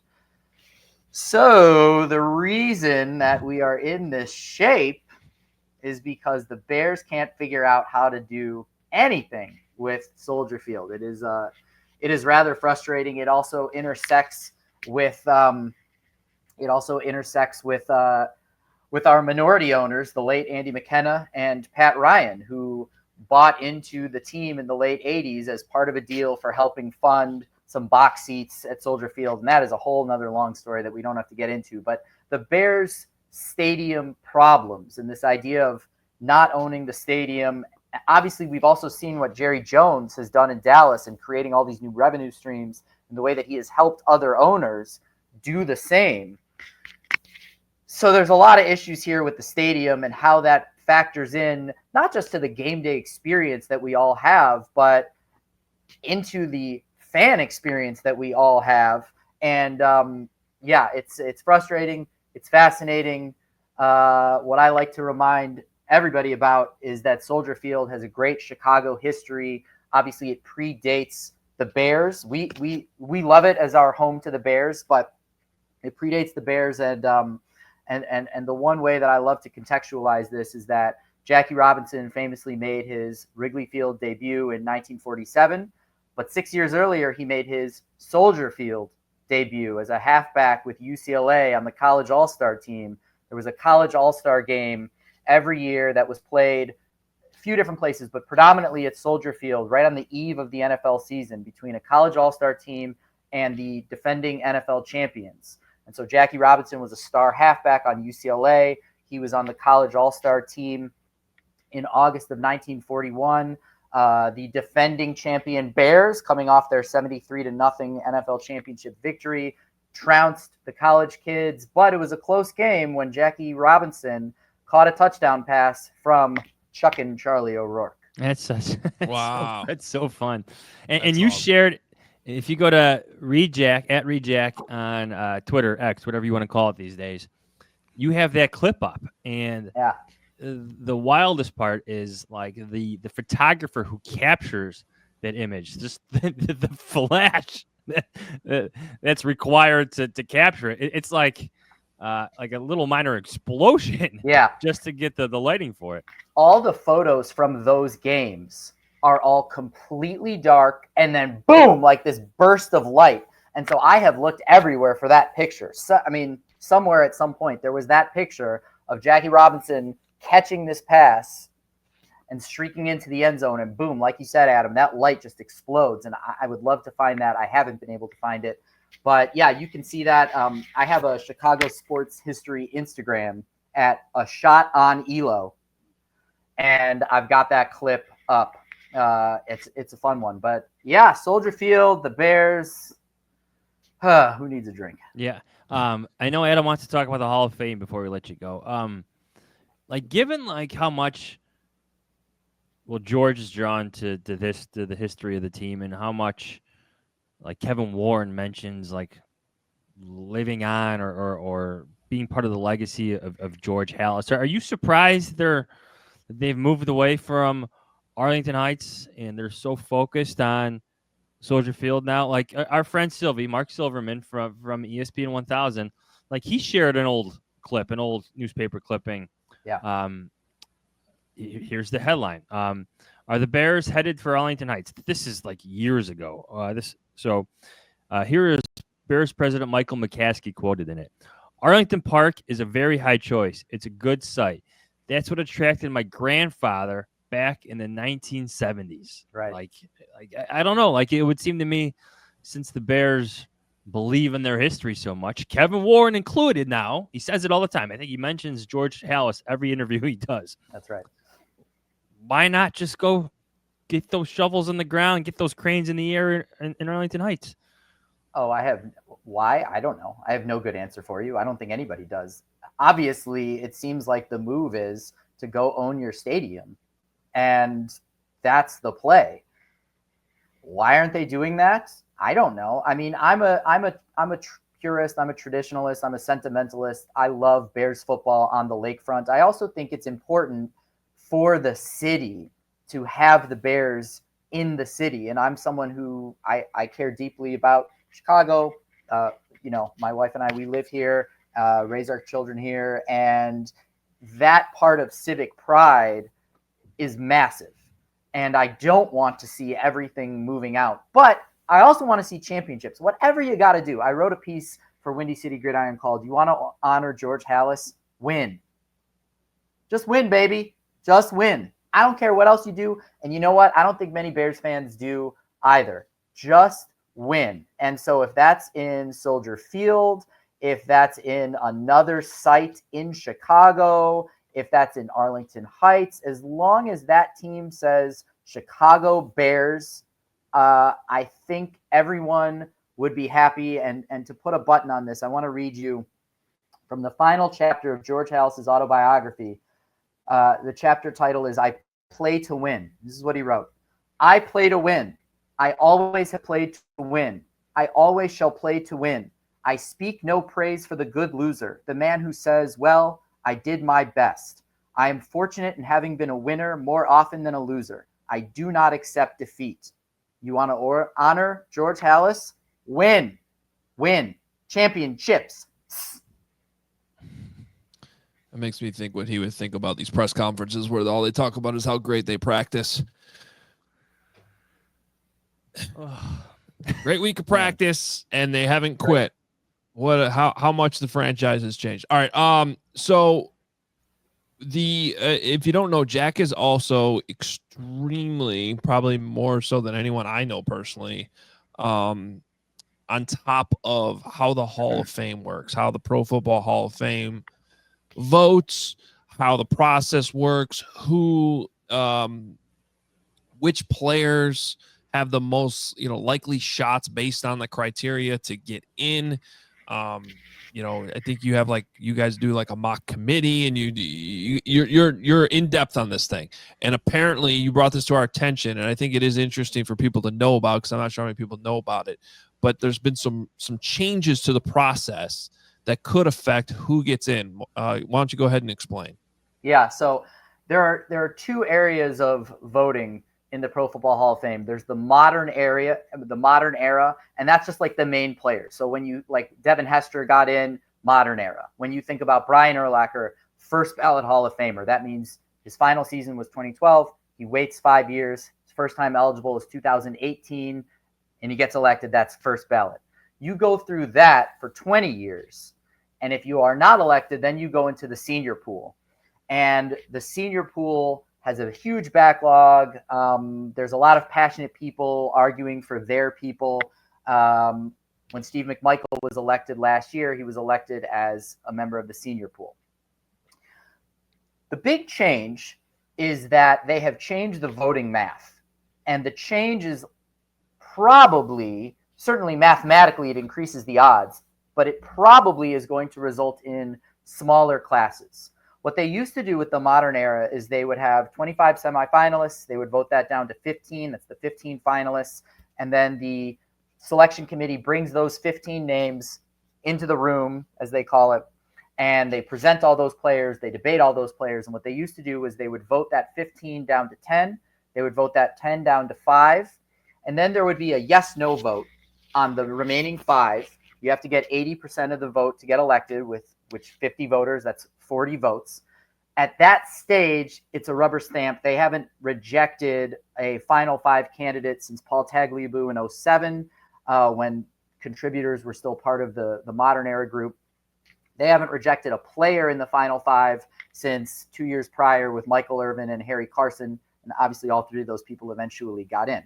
So the reason that we are in this shape is because the Bears can't figure out how to do anything with Soldier Field. It is rather frustrating. It also intersects with our minority owners, the late Andy McKenna and Pat Ryan, who bought into the team in the late 80s as part of a deal for helping fund some box seats at Soldier Field. And that is a whole nother long story that we don't have to get into. But the Bears stadium problems and this idea of not owning the stadium, obviously we've also seen what Jerry Jones has done in Dallas and creating all these new revenue streams and the way that he has helped other owners do the same. So there's a lot of issues here with the stadium and how that factors in, not just to the game day experience that we all have, but into the fan experience that we all have. And it's frustrating. It's fascinating. What I like to remind everybody about is that Soldier Field has a great Chicago history. Obviously, it predates the Bears. We love it as our home to the Bears, but it predates the Bears. And the one way that I love to contextualize this is that Jackie Robinson famously made his Wrigley Field debut in 1947, but 6 years earlier, he made his Soldier Field debut as a halfback with UCLA on the college all-star team. There was a college all-star game every year that was played a few different places, but predominantly at Soldier Field, right on the eve of the NFL season, between a college all-star team and the defending NFL champions. And so Jackie Robinson was a star halfback on UCLA. He was on the college all-star team in August of 1941. The defending champion Bears, coming off their 73-0 NFL championship victory, trounced the college kids, but it was a close game when Jackie Robinson caught a touchdown pass from Chuckin' Charlie O'Rourke. That's wow. That's so fun. And you shared, if you go to ReadJack, at ReadJack on Twitter, X, whatever you want to call it these days, you have that clip up. And the wildest part is like the photographer who captures that image, just the flash that's required to capture it. It's like a little minor explosion Yeah. just to get the lighting for it. All the photos from those games are all completely dark, and then boom, like this burst of light. And so I have looked everywhere for that picture. So, I mean, somewhere at some point there was that picture of Jackie Robinson catching this pass and streaking into the end zone, and boom, like you said, Adam, that light just explodes. And I would love to find that. I haven't been able to find it. But yeah, you can see that. I have a Chicago Sports History Instagram at a shot on Elo, and I've got that clip up. It's a fun one. But yeah, Soldier Field, the Bears. Who needs a drink? Yeah. I know Adam wants to talk about the Hall of Fame before we let you go. Like, given like how much George is drawn to the history of the team, and how much like Kevin Warren mentions like living on or being part of the legacy of George Halas. Are you surprised they've moved away from Arlington Heights and they're so focused on Soldier Field now? Like our friend Mark Silverman from ESPN 1000, like he shared an old newspaper clipping. Yeah. Here's the headline. Are the Bears headed for Arlington Heights? This is like years ago. Here is Bears president Michael McCaskey quoted in it. Arlington Park is a very high choice. It's a good site. That's what attracted my grandfather back in the 1970s. Right. Like I don't know. Like it would seem to me, since the Bears believe in their history so much, Kevin Warren included now, he says it all the time. I think he mentions George Halas every interview he does. That's right. Why not just go get those shovels in the ground, get those cranes in the air in Arlington Heights? Oh, why? I don't know. I have no good answer for you. I don't think anybody does. Obviously, it seems like the move is to go own your stadium, and that's the play. Why aren't they doing that? I don't know. I mean, I'm a purist. I'm a traditionalist. I'm a sentimentalist. I love Bears football on the lakefront. I also think it's important for the city to have the Bears in the city. And I'm someone who I care deeply about Chicago. My wife and I, we live here, raise our children here. And that part of civic pride is massive. And I don't want to see everything moving out. But I also want to see championships. Whatever you got to do. I wrote a piece for Windy City Gridiron called, "You want to honor George Halas? Win. Just win, baby. Just win. I don't care what else you do. And you know what? I don't think many Bears fans do either. Just win." And so if that's in Soldier Field, if that's in another site in Chicago, if that's in Arlington Heights, as long as that team says Chicago Bears, I think everyone would be happy. And to put a button on this, I want to read you from the final chapter of George Halas's autobiography. The chapter title is "I Play to Win." This is what he wrote. "I play to win. I always have played to win. I always shall play to win. I speak no praise for the good loser, the man who says, well, I did my best. I am fortunate in having been a winner more often than a loser. I do not accept defeat. You want to honor George Halas? Win. Win. Championships." It makes me think what he would think about these press conferences where all they talk about is how great they practice. Great week of practice, and they haven't quit. How much the franchise has changed. All right. So if you don't know, Jack is also extremely, probably more so than anyone I know personally, on top of how the Hall of Fame works, how the Pro Football Hall of Fame votes, how the process works, which players have the most, likely shots based on the criteria to get in. I think you guys do like a mock committee, and you're in depth on this thing. And apparently you brought this to our attention, and I think it is interesting for people to know about, because I'm not sure how many people know about it. But there's been some changes to the process that could affect who gets in. Why don't you go ahead and explain? Yeah, so there are two areas of voting in the Pro Football Hall of Fame. There's the modern era, and that's just like the main players. So when you like Devin Hester got in, modern era. When you think about Brian Urlacher, first ballot Hall of Famer, that means his final season was 2012. He waits 5 years. His first time eligible is 2018, and he gets elected. That's first ballot. You go through that for 20 years, and if you are not elected, then you go into the senior pool. And the senior pool has a huge backlog. There's a lot of passionate people arguing for their people. When Steve McMichael was elected last year, he was elected as a member of the senior pool. The big change is that they have changed the voting math. And the change is probably, certainly mathematically, it increases the odds, but it probably is going to result in smaller classes. What they used to do with the modern era is they would have 25 semifinalists. They would vote that down to 15. That's the 15 finalists. And then the selection committee brings those 15 names into the room, as they call it, and they present all those players. They debate all those players. And what they used to do was they would vote that 15 down to 10. They would vote that 10 down to 5. And then there would be a yes-no vote on the remaining 5. You have to get 80% of the vote to get elected, with which 50 voters, that's 40 votes. At that stage, it's a rubber stamp. They haven't rejected a final 5 candidate since Paul Tagliabue in 2007, when contributors were still part of the modern era group. They haven't rejected a player in the final 5 since 2 years prior with Michael Irvin and Harry Carson. And obviously all 3 of those people eventually got in.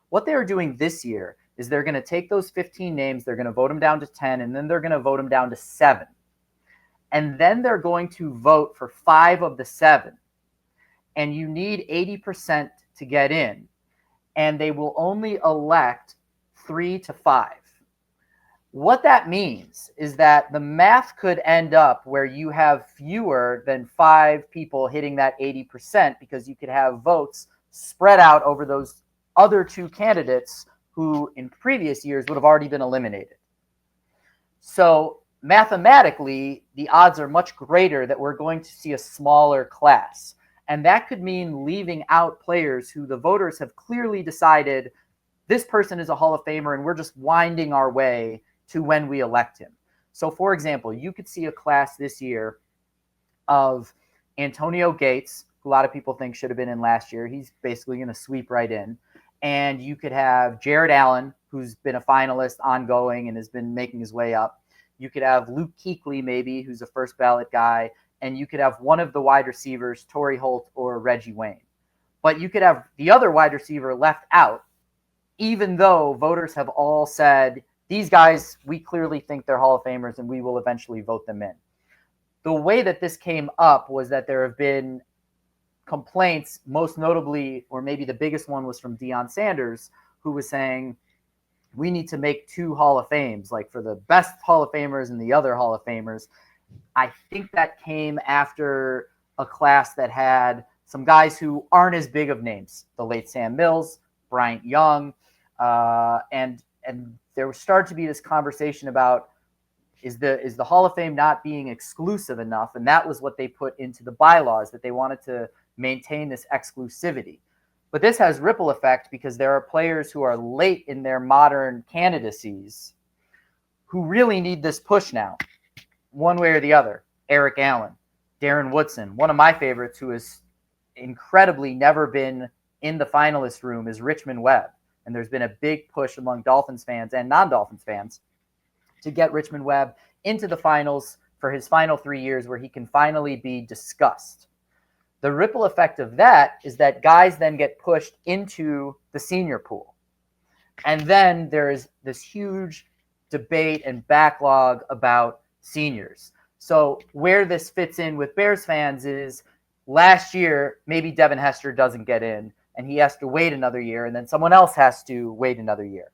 What they are doing this year is they're going to take those 15 names, they're going to vote them down to 10, and then they're going to vote them down to 7. And then they're going to vote for 5 of the 7. And you need 80% to get in. And they will only elect 3 to 5. What that means is that the math could end up where you have fewer than 5 people hitting that 80%, because you could have votes spread out over those other 2 candidates who in previous years would have already been eliminated. So mathematically, the odds are much greater that we're going to see a smaller class. And that could mean leaving out players who the voters have clearly decided this person is a Hall of Famer and we're just winding our way to when we elect him. So for example, you could see a class this year of Antonio Gates, who a lot of people think should have been in last year. He's basically going to sweep right in. And you could have Jared Allen, who's been a finalist ongoing and has been making his way up. You could have Luke Kuechly, maybe, who's a first ballot guy. And you could have one of the wide receivers, Torrey Holt or Reggie Wayne. But you could have the other wide receiver left out, even though voters have all said, these guys, we clearly think they're Hall of Famers and we will eventually vote them in. The way that this came up was that there have been complaints, most notably, or maybe the biggest one was from Deion Sanders, who was saying, we need to make 2 Hall of Fames, like for the best Hall of Famers and the other Hall of Famers. I think that came after a class that had some guys who aren't as big of names, the late Sam Mills, Bryant Young, and there started to be this conversation about, is the Hall of Fame not being exclusive enough? And that was what they put into the bylaws, that they wanted to maintain this exclusivity. But this has ripple effect, because there are players who are late in their modern candidacies who really need this push now, one way or the other. Eric Allen, Darren Woodson, one of my favorites who has incredibly never been in the finalist room is Richmond Webb. And there's been a big push among Dolphins fans and non-Dolphins fans to get Richmond Webb into the finals for his final 3 years, where he can finally be discussed. The ripple effect of that is that guys then get pushed into the senior pool. And then there is this huge debate and backlog about seniors. So where this fits in with Bears fans is, last year, maybe Devin Hester doesn't get in, and he has to wait another year, and then someone else has to wait another year.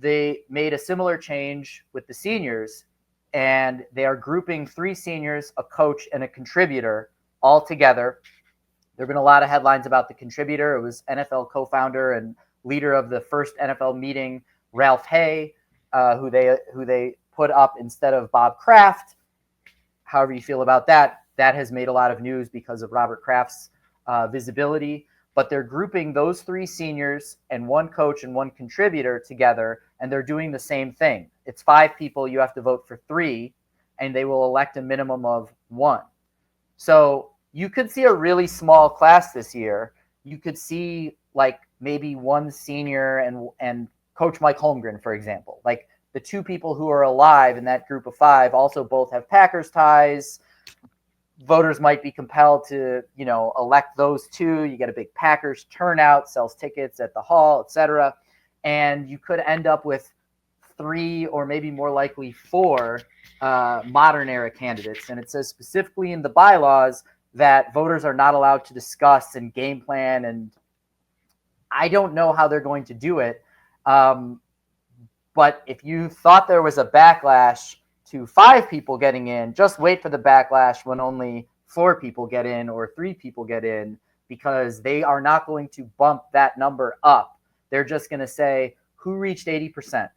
They made a similar change with the seniors, and they are grouping 3 seniors, a coach, and a contributor all together. There have been a lot of headlines about the contributor. It was NFL co-founder and leader of the first NFL meeting, Ralph Hay, who they put up instead of Bob Kraft. However you feel about that, that has made a lot of news because of Robert Kraft's visibility. but they're grouping those 3 seniors and 1 coach and 1 contributor together, and they're doing the same thing. It's 5 people. You have to vote for 3, and they will elect a minimum of 1. So you could see a really small class this year. You could see like maybe 1 senior and Coach Mike Holmgren, for example. Like the 2 people who are alive in that group of 5 also both have Packers ties. Voters might be compelled to, elect those 2. You get a big Packers turnout, sells tickets at the hall, etc. And you could end up with 3 or maybe more likely 4 modern era candidates. And it says specifically in the bylaws that voters are not allowed to discuss and game plan. And I don't know how they're going to do it. But if you thought there was a backlash to 5 people getting in, just wait for the backlash when only 4 people get in or 3 people get in, because they are not going to bump that number up. They're just going to say who reached 80%.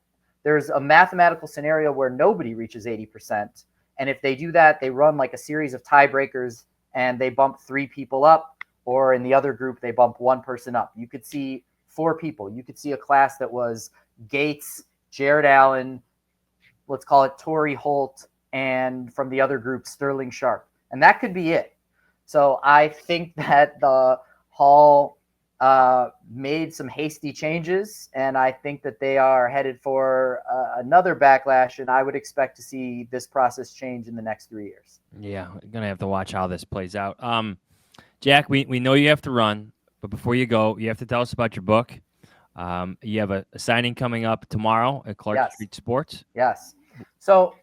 There's a mathematical scenario where nobody reaches 80%. And if they do that, they run like a series of tiebreakers and they bump 3 people up, or in the other group, they bump 1 person up. You could see 4 people. You could see a class that was Gates, Jared Allen, let's call it Torrey Holt, and from the other group, Sterling Sharp. And that could be it. So I think that the hall made some hasty changes, and I think that they are headed for another backlash, and I would expect to see this process change in the next 3 years. Yeah, we're going to have to watch how this plays out. Jack, we know you have to run, but before you go, you have to tell us about your book. You have a signing coming up tomorrow at Clark Street Sports. Yes. So,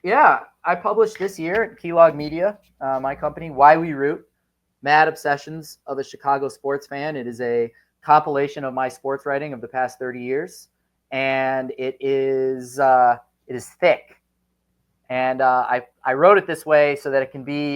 yeah, I published this year at Keylog Media, my company, Why We Root, Mad Obsessions of a Chicago Sports Fan. It is a compilation of my sports writing of the past 30 years, and it is thick. And I wrote it this way so that it can be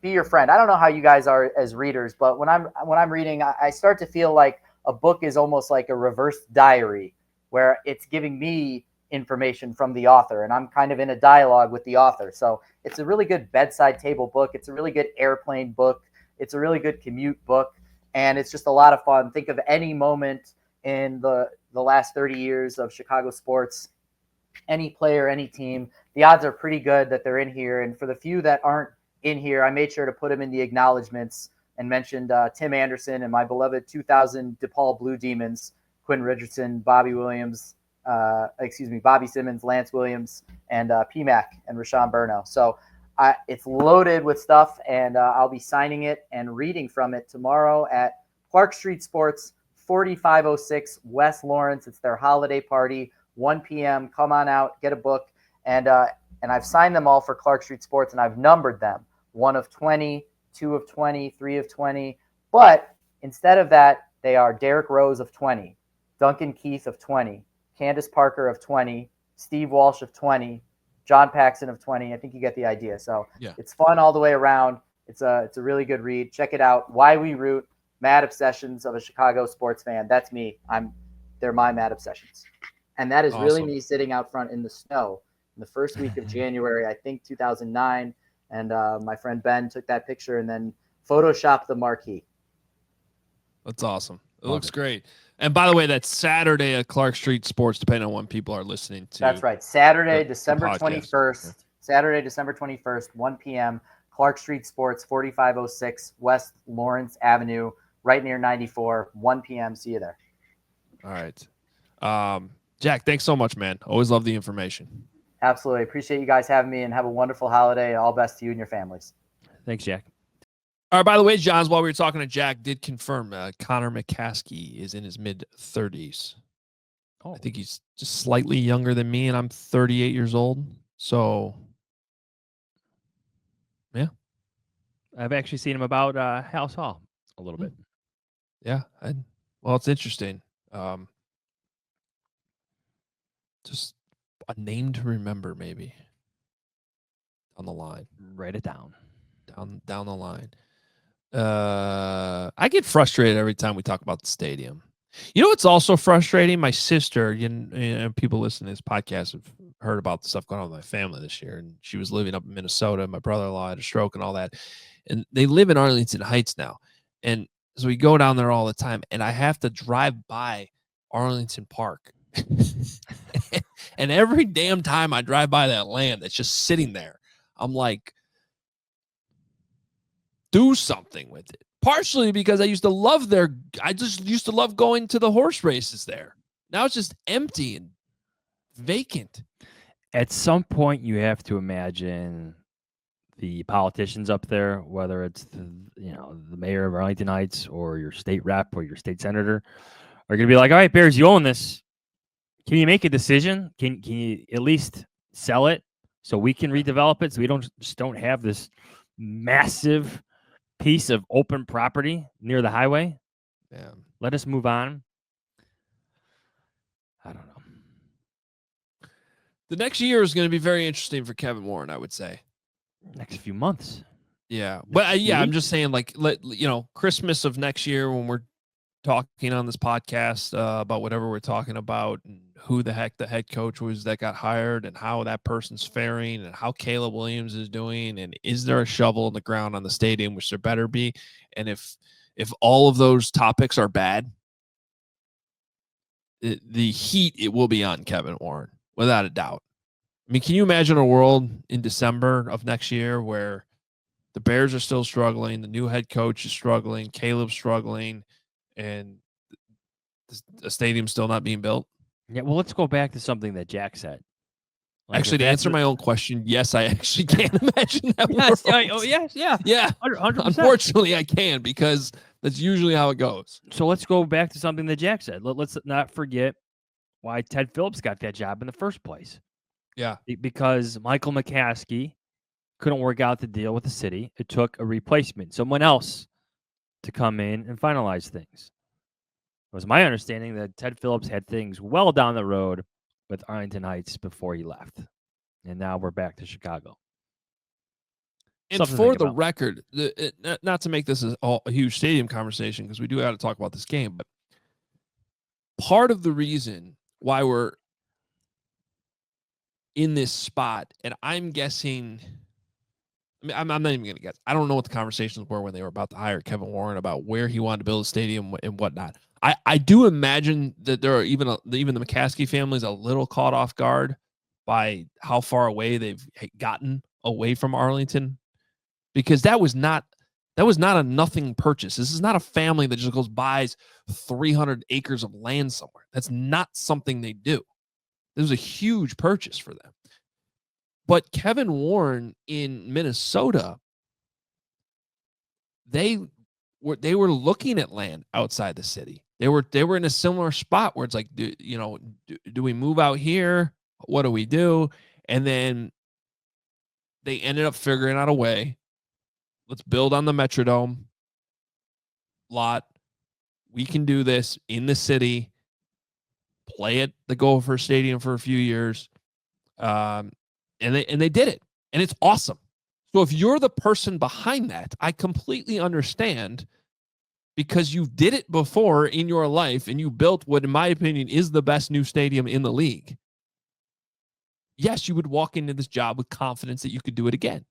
your friend. I don't know how you guys are as readers, but when I'm reading, I start to feel like a book is almost like a reverse diary, where it's giving me information from the author, and I'm kind of in a dialogue with the author. So it's a really good bedside table book. It's a really good airplane book. It's a really good commute book, and it's just a lot of fun. Think of any moment in the last 30 years of Chicago sports, any player, any team. The odds are pretty good that they're in here. And for the few that aren't in here, I made sure to put them in the acknowledgments and mentioned Tim Anderson and my beloved 2000 DePaul Blue Demons, Quinn Richardson, Bobby Simmons, Lance Williams, and PMAC and Rashawn Burno. So it's loaded with stuff, and I'll be signing it and reading from it tomorrow at Clark Street Sports, 4506 West Lawrence. It's their holiday party, 1 p.m. Come on out, get a book. And I've signed them all for Clark Street Sports, and I've numbered them, 1 of 20, 2 of 20, 3 of 20. But instead of that, they are Derek Rose of 20, Duncan Keith of 20, Candace Parker of 20, Steve Walsh of 20, John Paxson of 20. I think you get the idea. So It's fun all the way around. It's a really good read. Check it out. Why We Root, Mad Obsessions of a Chicago Sports Fan. That's me. They're my mad obsessions. And that is really me sitting out front in the snow in the first week of January, I think 2009. And my friend Ben took that picture and then photoshopped the marquee. That's awesome. It looks great. And by the way, that's Saturday at Clark Street Sports, depending on when people are listening to. That's right. Saturday, December 21st. Yeah. Saturday, December 21st, 1 p.m., Clark Street Sports, 4506 West Lawrence Avenue, right near 94, 1 p.m. See you there. All right. Jack, thanks so much, man. Always love the information. Absolutely. Appreciate you guys having me, and have a wonderful holiday, and all best to you and your families. Thanks, Jack. All right, by the way, Johns, while we were talking to Jack, did confirm Connor McCaskey is in his mid-30s. I think he's just slightly younger than me, and I'm 38 years old. So, yeah. I've actually seen him about House Hall a little bit. Yeah. Well, it's interesting. Just a name to remember, maybe. On the line. Write it down. Down the line. I get frustrated every time we talk about the stadium. You know what's also frustrating? My sister, you know, people listening to this podcast have heard about the stuff going on with my family this year, and she was living up in Minnesota. My brother-in-law had a stroke and all that, and they live in Arlington Heights now. And So we go down there all the time, and I have to drive by Arlington Park. And every damn time I drive by that land that's just sitting there, I'm like, do something with it. Partially because I just used to love going to the horse races there. Now it's just empty and vacant. At some point, you have to imagine the politicians up there, whether it's the mayor of Arlington Heights or your state rep or your state senator, are going to be like, all right, Bears, you own this. Can you make a decision? Can you at least sell it so we can redevelop it so we don't have this massive piece of open property near the highway? Yeah. Let us move on. I don't know. The next year is going to be very interesting for Kevin Warren, I would say. Next few months. Yeah. But I'm just saying, like, Christmas of next year when we're talking on this podcast about whatever we're talking about and who the heck the head coach was that got hired and how that person's faring and how Caleb Williams is doing and is there a shovel in the ground on the stadium, which there better be. And if all of those topics are bad, the heat, it will be on Kevin Warren, without a doubt. I mean, can you imagine a world in December of next year where the Bears are still struggling, the new head coach is struggling, Caleb's struggling, and the stadium's still not being built? Yeah, well, let's go back to something that Jack said. Actually, to answer my own question, yes, I actually can't imagine that Yes, world. yeah. 100%. Unfortunately, I can, because that's usually how it goes. So let's go back to something that Jack said. Let's not forget why Ted Phillips got that job in the first place. Yeah. Because Michael McCaskey couldn't work out the deal with the city. It took a replacement, someone else, to come in and finalize things. It was my understanding that Ted Phillips had things well down the road with Arlington Heights before he left. And now we're back to Chicago. And Something to for think the about. record, not to make this a huge stadium conversation, because we do have to talk about this game, but part of the reason why we're in this spot, and I'm guessing, I mean, I'm not even going to guess. I don't know what the conversations were when they were about to hire Kevin Warren about where he wanted to build a stadium and whatnot. I do imagine that there are even the McCaskey family is a little caught off guard by how far away they've gotten away from Arlington, because that was not a nothing purchase. This is not a family that just goes buys 300 acres of land somewhere. That's not something they do. This was a huge purchase for them. But Kevin Warren in Minnesota, they were looking at land outside the city. They were in a similar spot where it's like, do we move out here? What do we do? And then they ended up figuring out a way. Let's build on the Metrodome lot. We can do this in the city. Play at the Gopher Stadium for a few years. And they did it. And it's awesome. So if you're the person behind that, I completely understand, because you did it before in your life and you built what, in my opinion, is the best new stadium in the league. Yes, you would walk into this job with confidence that you could do it again.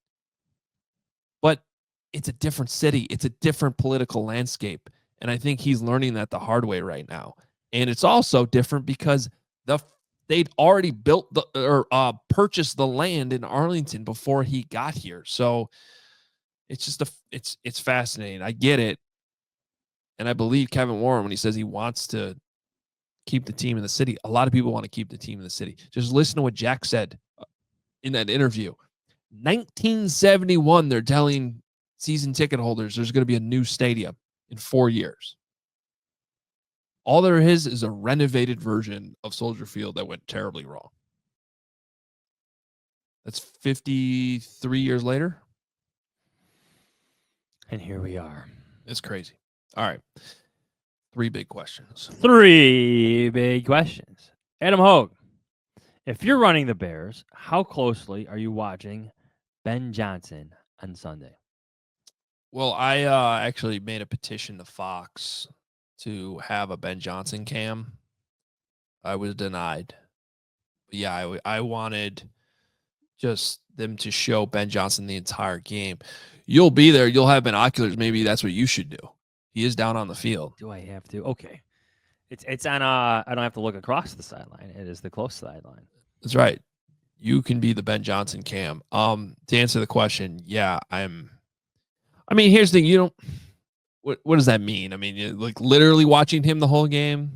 But it's a different city. It's a different political landscape. And I think he's learning that the hard way right now. And it's also different because they'd already built purchased the land in Arlington before he got here. So it's just it's fascinating. I get it. And I believe Kevin Warren when he says he wants to keep the team in the city. A lot of people want to keep the team in the city. Just listen to what Jack said in that interview. 1971, they're telling season ticket holders there's going to be a new stadium in 4 years. All there is a renovated version of Soldier Field that went terribly wrong. That's 53 years later. And here we are. It's crazy. All right. 3 big questions. 3 big questions. Adam Hoge, if you're running the Bears, how closely are you watching Ben Johnson on Sunday? Well, I actually made a petition to Fox to have a Ben Johnson cam. I was denied. But yeah, I wanted just them to show Ben Johnson the entire game. You'll be there. You'll have binoculars. Maybe that's what you should do. He is down on the field. Do I have to? Okay. It's on. I don't have to look across the sideline. It is the close sideline. That's right. You can be the Ben Johnson cam. To answer the question, yeah, I mean, here's the thing. You don't. What does that mean? I mean, like literally watching him the whole game.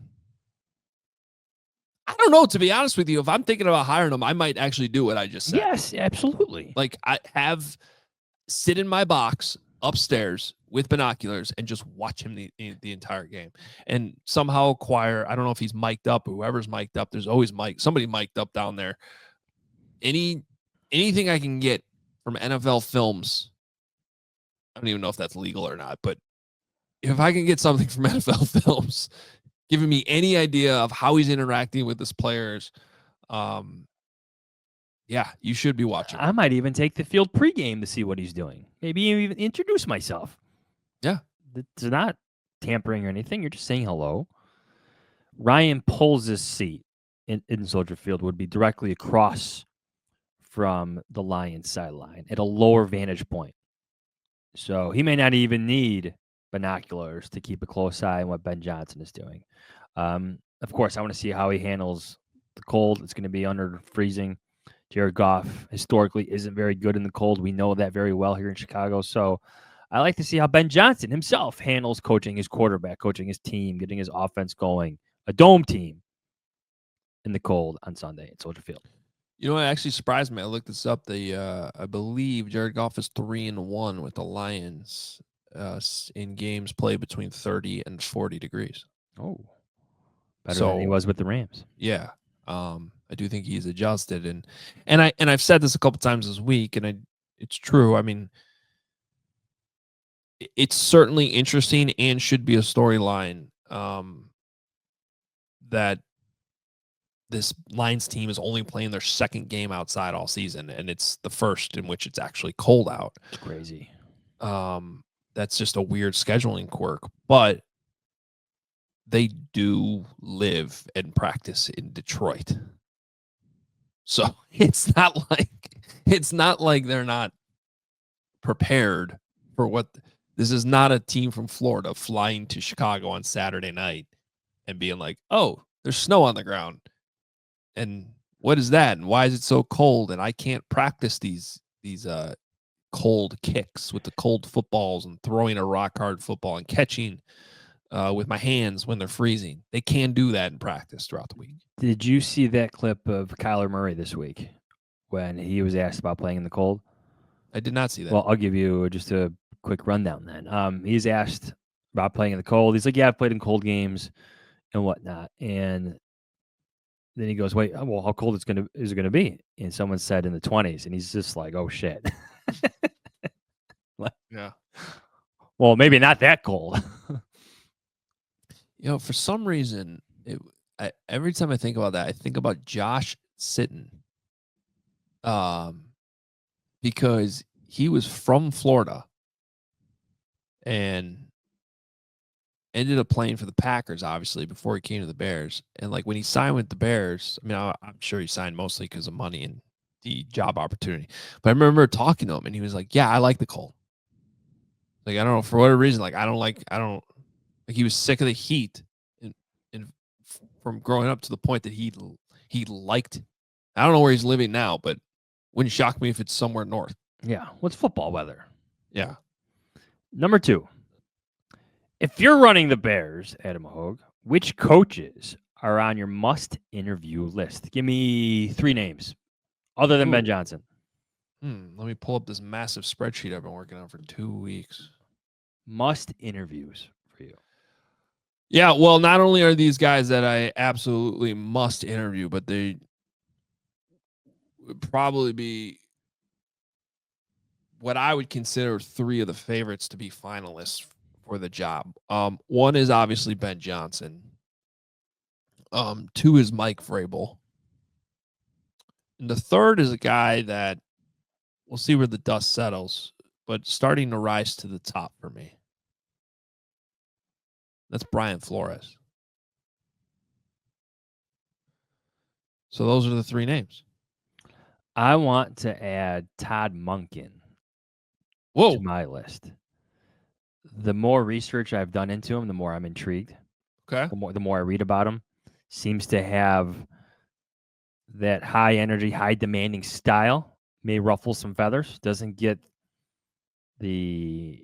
I don't know. To be honest with you, if I'm thinking about hiring him, I might actually do what I just said. Yes, absolutely. Like I have sit in my box upstairs with binoculars and just watch him the entire game, and somehow acquire. I don't know if he's mic'd up. Whoever's mic'd up, there's always somebody mic'd up down there. Anything I can get from NFL films. I don't even know if that's legal or not, but if I can get something from NFL films, giving me any idea of how he's interacting with his players, yeah, you should be watching. I might even take the field pregame to see what he's doing. Maybe even introduce myself. Yeah. It's not tampering or anything. You're just saying hello. Ryan Poles' seat in Soldier Field would be directly across from the Lions sideline at a lower vantage point. So he may not even need binoculars to keep a close eye on what Ben Johnson is doing. Of course, I want to see how he handles the cold. It's going to be under freezing. Jared Goff historically isn't very good in the cold. We know that very well here in Chicago. So I like to see how Ben Johnson himself handles coaching his quarterback, coaching his team, getting his offense going. A dome team in the cold on Sunday at Soldier Field. You know what actually surprised me? I looked this up. I believe Jared Goff is 3-1 with the Lions in games played between 30 and 40 degrees. Oh, better than he was with the Rams. Yeah. I do think he's adjusted, and I've said this a couple times this week, and it's true. I mean, it's certainly interesting and should be a storyline that this Lions team is only playing their second game outside all season, and it's the first in which it's actually cold out. It's crazy. That's just a weird scheduling quirk, but they do live and practice in Detroit. So it's not like they're not prepared for what this is. Not a team from Florida flying to Chicago on Saturday night and being like, oh, there's snow on the ground. And what is that? And why is it so cold? And I can't practice these cold kicks with the cold footballs and throwing a rock hard football and catching with my hands when they're freezing. They can do that in practice throughout the week. Did you see that clip of Kyler Murray this week when he was asked about playing in the cold? I did not see that. Well, I'll give you just a quick rundown then. He's asked about playing in the cold. He's like, yeah, I've played in cold games and whatnot. And then he goes, wait, well, how cold is it gonna be? And someone said in the 20s, and he's just like, oh shit. Yeah. Well, maybe not that cold. You know, for some reason, every time I think about that, I think about Josh Sitton, because he was from Florida and ended up playing for the Packers, obviously, before he came to the Bears. And like when he signed with the Bears, I mean, I'm sure he signed mostly because of money and the job opportunity. But I remember talking to him, and he was like, "Yeah, I like the cold. Like I don't know for whatever reason, like I don't like he was sick of the heat, and from growing up to the point that he liked. I don't know where he's living now, but wouldn't shock me if it's somewhere north. Yeah, what's football weather? Yeah. Number 2. If you're running the Bears, Adam Hoge, which coaches are on your must-interview list? Give me 3 names other than Ben Johnson. Let me pull up this massive spreadsheet I've been working on for 2 weeks. Must-interviews for you. Yeah, well, not only are these guys that I absolutely must interview, but they would probably be what I would consider 3 of the favorites to be finalists for the job. One is obviously Ben Johnson. 2 is Mike Vrabel. And the third is a guy that we'll see where the dust settles, but starting to rise to the top for me. That's Brian Flores. So those are the 3 names. I want to add Todd Monken to my list. The more research I've done into him, the more I'm intrigued. Okay. The more I read about him, seems to have that high energy, high demanding style. May ruffle some feathers. Doesn't get the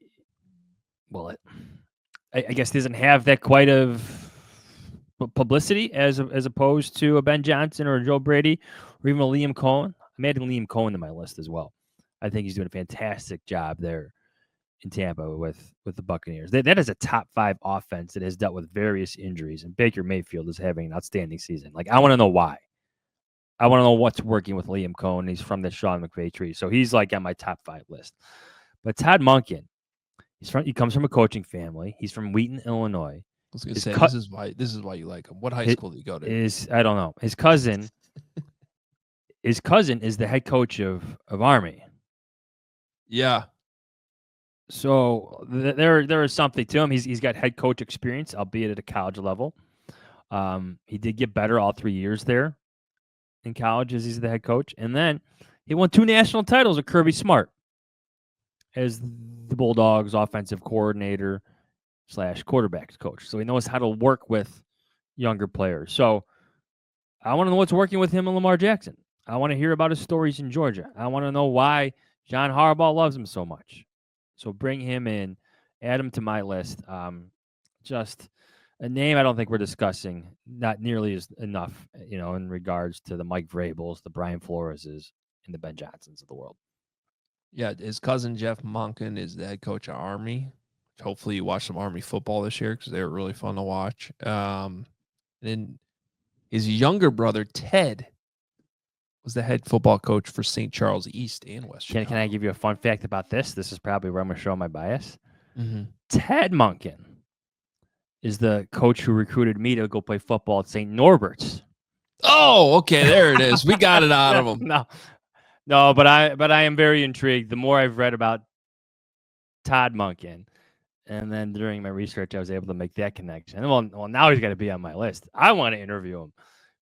I guess doesn't have that quite of publicity as opposed to a Ben Johnson or a Joe Brady or even a Liam Cohen. I'm adding Liam Cohen to my list as well. I think he's doing a fantastic job there in Tampa with the Buccaneers. That is a top 5 offense that has dealt with various injuries, and Baker Mayfield is having an outstanding season. Like, I want to know why. I want to know what's working with Liam Cohen. He's from the Sean McVay tree, so he's like on my top 5 list. But Todd Monken, he comes from a coaching family. He's from Wheaton, Illinois. I was going to say, this is why you like him. What high school did you go to? I don't know. His cousin is the head coach of Army. Yeah. So there is something to him. He's got head coach experience, albeit at a college level. He did get better all 3 years there in college as he's the head coach. And then he won 2 national titles with Kirby Smart as the Bulldogs offensive coordinator / quarterbacks coach. So he knows how to work with younger players. So I want to know what's working with him and Lamar Jackson. I want to hear about his stories in Georgia. I want to know why John Harbaugh loves him so much. So bring him in, add him to my list. Just a name I don't think we're discussing, not nearly as enough, in regards to the Mike Vrabels, the Brian Floreses, and the Ben Johnsons of the world. Yeah, his cousin Jeff Monken is the head coach of Army. Hopefully you watch some Army football this year because they were really fun to watch. And then his younger brother, Ted, was the head football coach for St. Charles East and West Chicago. Can I give you a fun fact about this? This is probably where I'm going to show my bias. Mm-hmm. Ted Monken is the coach who recruited me to go play football at St. Norbert's. Oh, okay, there it is. We got it out of him. No, but I am very intrigued. The more I've read about Todd Monken, and then during my research, I was able to make that connection. Well, now he's got to be on my list. I want to interview him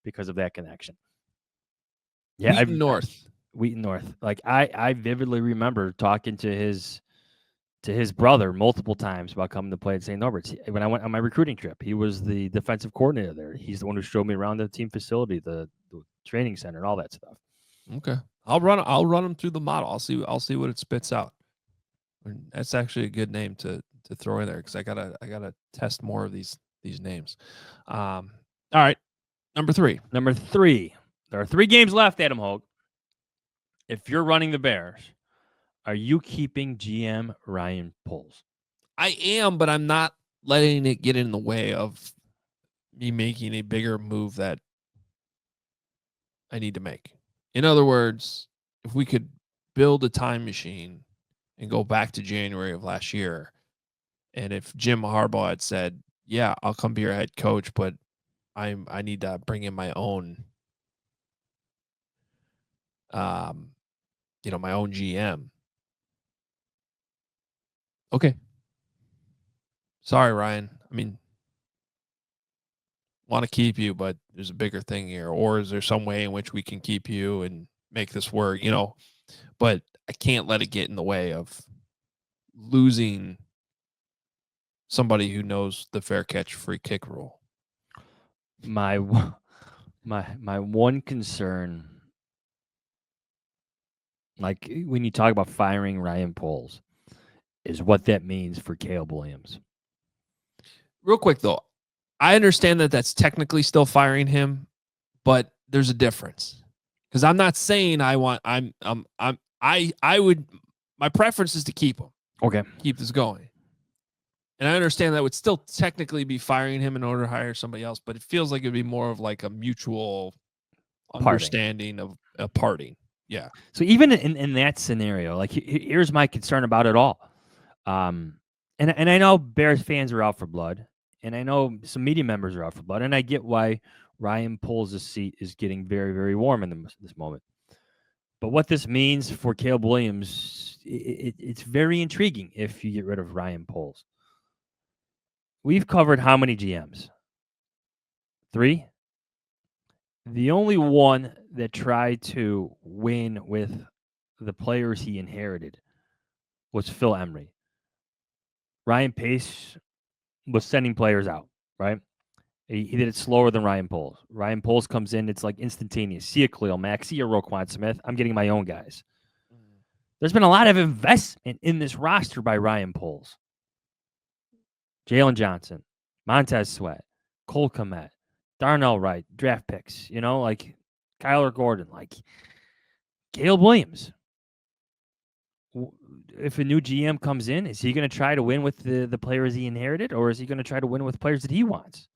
because of that connection. Yeah, Wheaton North. Like I vividly remember talking to his brother multiple times about coming to play at St. Norbert's. When I went on my recruiting trip, he was the defensive coordinator there. He's the one who showed me around the team facility, the training center, and all that stuff. Okay, I'll run him through the model. I'll see what it spits out. That's actually a good name to throw in there because I gotta test more of these names. All right, number 3. There are 3 games left, Adam Hoge. If you're running the Bears, are you keeping GM Ryan Poles? I am, but I'm not letting it get in the way of me making a bigger move that I need to make. In other words, if we could build a time machine and go back to January of last year, and if Jim Harbaugh had said, "Yeah, I'll come be your head coach, but I need to bring in my own my own GM." Okay. Sorry, Ryan. I mean, want to keep you, but there's a bigger thing here. Or is there some way in which we can keep you and make this work? But I can't let it get in the way of losing somebody who knows the fair catch free kick rule. My one concern, like when you talk about firing Ryan Poles, is what that means for Caleb Williams. Real quick though, I understand that that's technically still firing him, but there's a difference. Because I'm not saying I would. My preference is to keep him. Okay, keep this going. And I understand that would still technically be firing him in order to hire somebody else, but it feels like it'd be more of like a mutual understanding of a parting. Yeah. So even in that scenario, like here's my concern about it all. And I know Bears fans are out for blood, and I know some media members are out for blood, and I get why Ryan Poles' seat is getting very, very warm in this moment. But what this means for Caleb Williams, it's very intriguing if you get rid of Ryan Poles. We've covered how many GMs? 3? The only one that tried to win with the players he inherited was Phil Emery. Ryan Pace was sending players out, right? He did it slower than Ryan Poles. Ryan Poles comes in, it's like instantaneous. See ya, Khalil Mack. See ya, Roquan Smith. I'm getting my own guys. There's been a lot of investment in this roster by Ryan Poles. Jalen Johnson, Montez Sweat, Cole Kmet, Darnell Wright, draft picks, like Kyler Gordon, like Caleb Williams. If a new GM comes in, is he going to try to win with the players he inherited, or is he going to try to win with players that he wants?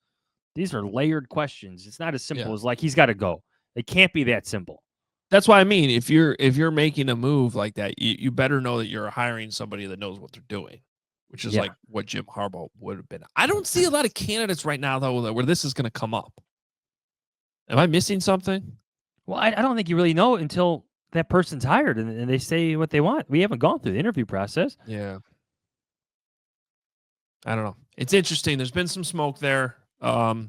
These are layered questions. It's not as simple as like he's got to go. It can't be that simple. That's why I mean, if you're making a move like that, you better know that you're hiring somebody that knows what they're doing, which is like what Jim Harbaugh would have been. I don't see a lot of candidates right now though where this is going to come up. Am I missing something? Well, I don't think you really know until that person's hired and they say what they want. We haven't gone through the interview process. Yeah. I don't know. It's interesting. There's been some smoke there. But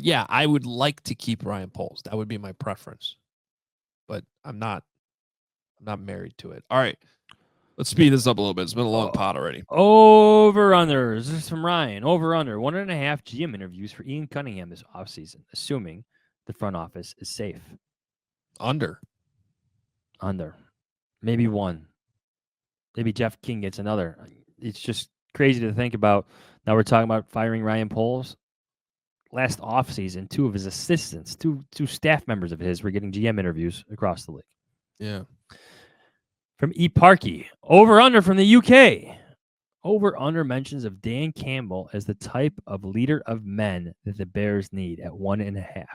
yeah, I would like to keep Ryan Poles. That would be my preference. But I'm not married to it. All right. Let's speed this up a little bit. It's been a long pod already. Over-unders. This is from Ryan. Over-under. 1.5 GM interviews for Ian Cunningham this offseason, assuming the front office is safe. Under. Maybe one. Maybe Jeff King gets another. It's just crazy to think about. Now we're talking about firing Ryan Poles. Last offseason, 2 of his assistants, two staff members of his were getting GM interviews across the league. Yeah. From E. Parkey. Over-under from the UK. Over-under mentions of Dan Campbell as the type of leader of men that the Bears need at 1.5.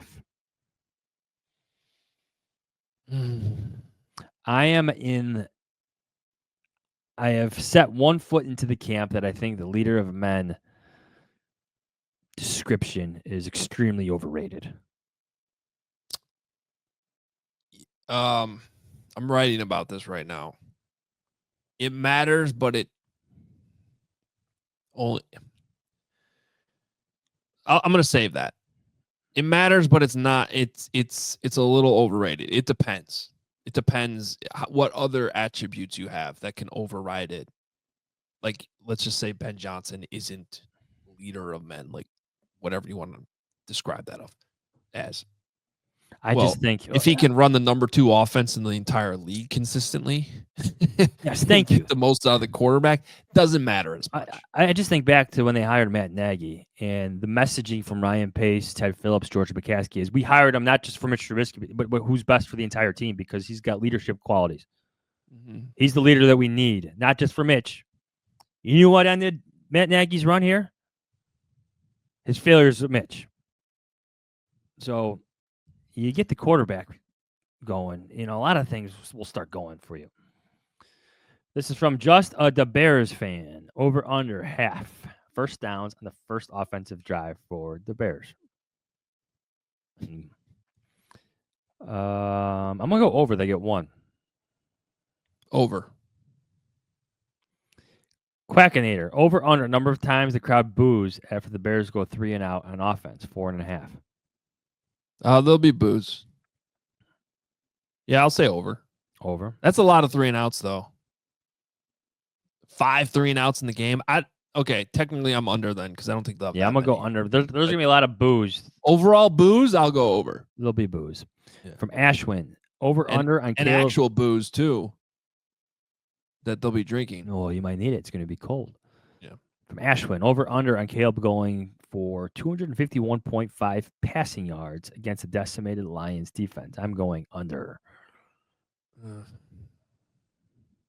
I have set one foot into the camp that I think the leader of men description is extremely overrated. I'm writing about this right now. It matters, but it only. I'm going to save that. It matters, but it's not. It's a little overrated. It depends. It depends what other attributes you have that can override it. Like, let's just say Ben Johnson isn't leader of men, like whatever you want to describe that as. I just think if he can run the number 2 offense in the entire league consistently, yes, thank you. Get the most out of the quarterback, doesn't matter as much. I just think back to when they hired Matt Nagy and the messaging from Ryan Pace, Ted Phillips, George McCaskey is we hired him not just for Mitch Trubisky, but who's best for the entire team because he's got leadership qualities. Mm-hmm. He's the leader that we need, not just for Mitch. You know what ended Matt Nagy's run here? His failures with Mitch. So you get the quarterback going, a lot of things will start going for you. This is from just the Bears fan. Over under half first downs on the first offensive drive for the Bears. I'm going to go over. They get 1. Over. Quackinator. Over under number of times the crowd boos after the Bears go 3 and out on offense. 4.5. There'll be boos. Yeah, I'll say over. Over. That's a lot of 3 and outs, though. 5 3 and outs in the game. Technically I'm under then because I don't think they'll. Yeah, I'm gonna go under. There's gonna be a lot of boos. Overall boos, I'll go over. There'll be boos. Yeah. From Ashwin. Over under on and actual booze too. That they'll be drinking. Oh, you might need it. It's gonna be cold. Yeah. From Ashwin. Over under on Caleb going for 251.5 passing yards against a decimated Lions defense. I'm going under.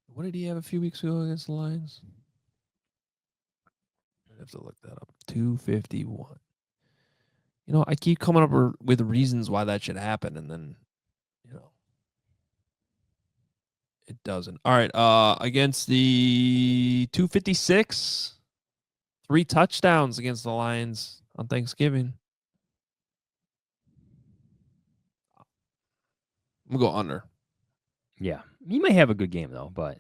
What did he have a few weeks ago against the Lions? I have to look that up. 251. I keep coming up with reasons why that should happen, and then, it doesn't. All right. Against the 256, 3 touchdowns against the Lions on Thanksgiving. I'm going to go under. Yeah. He may have a good game, though, but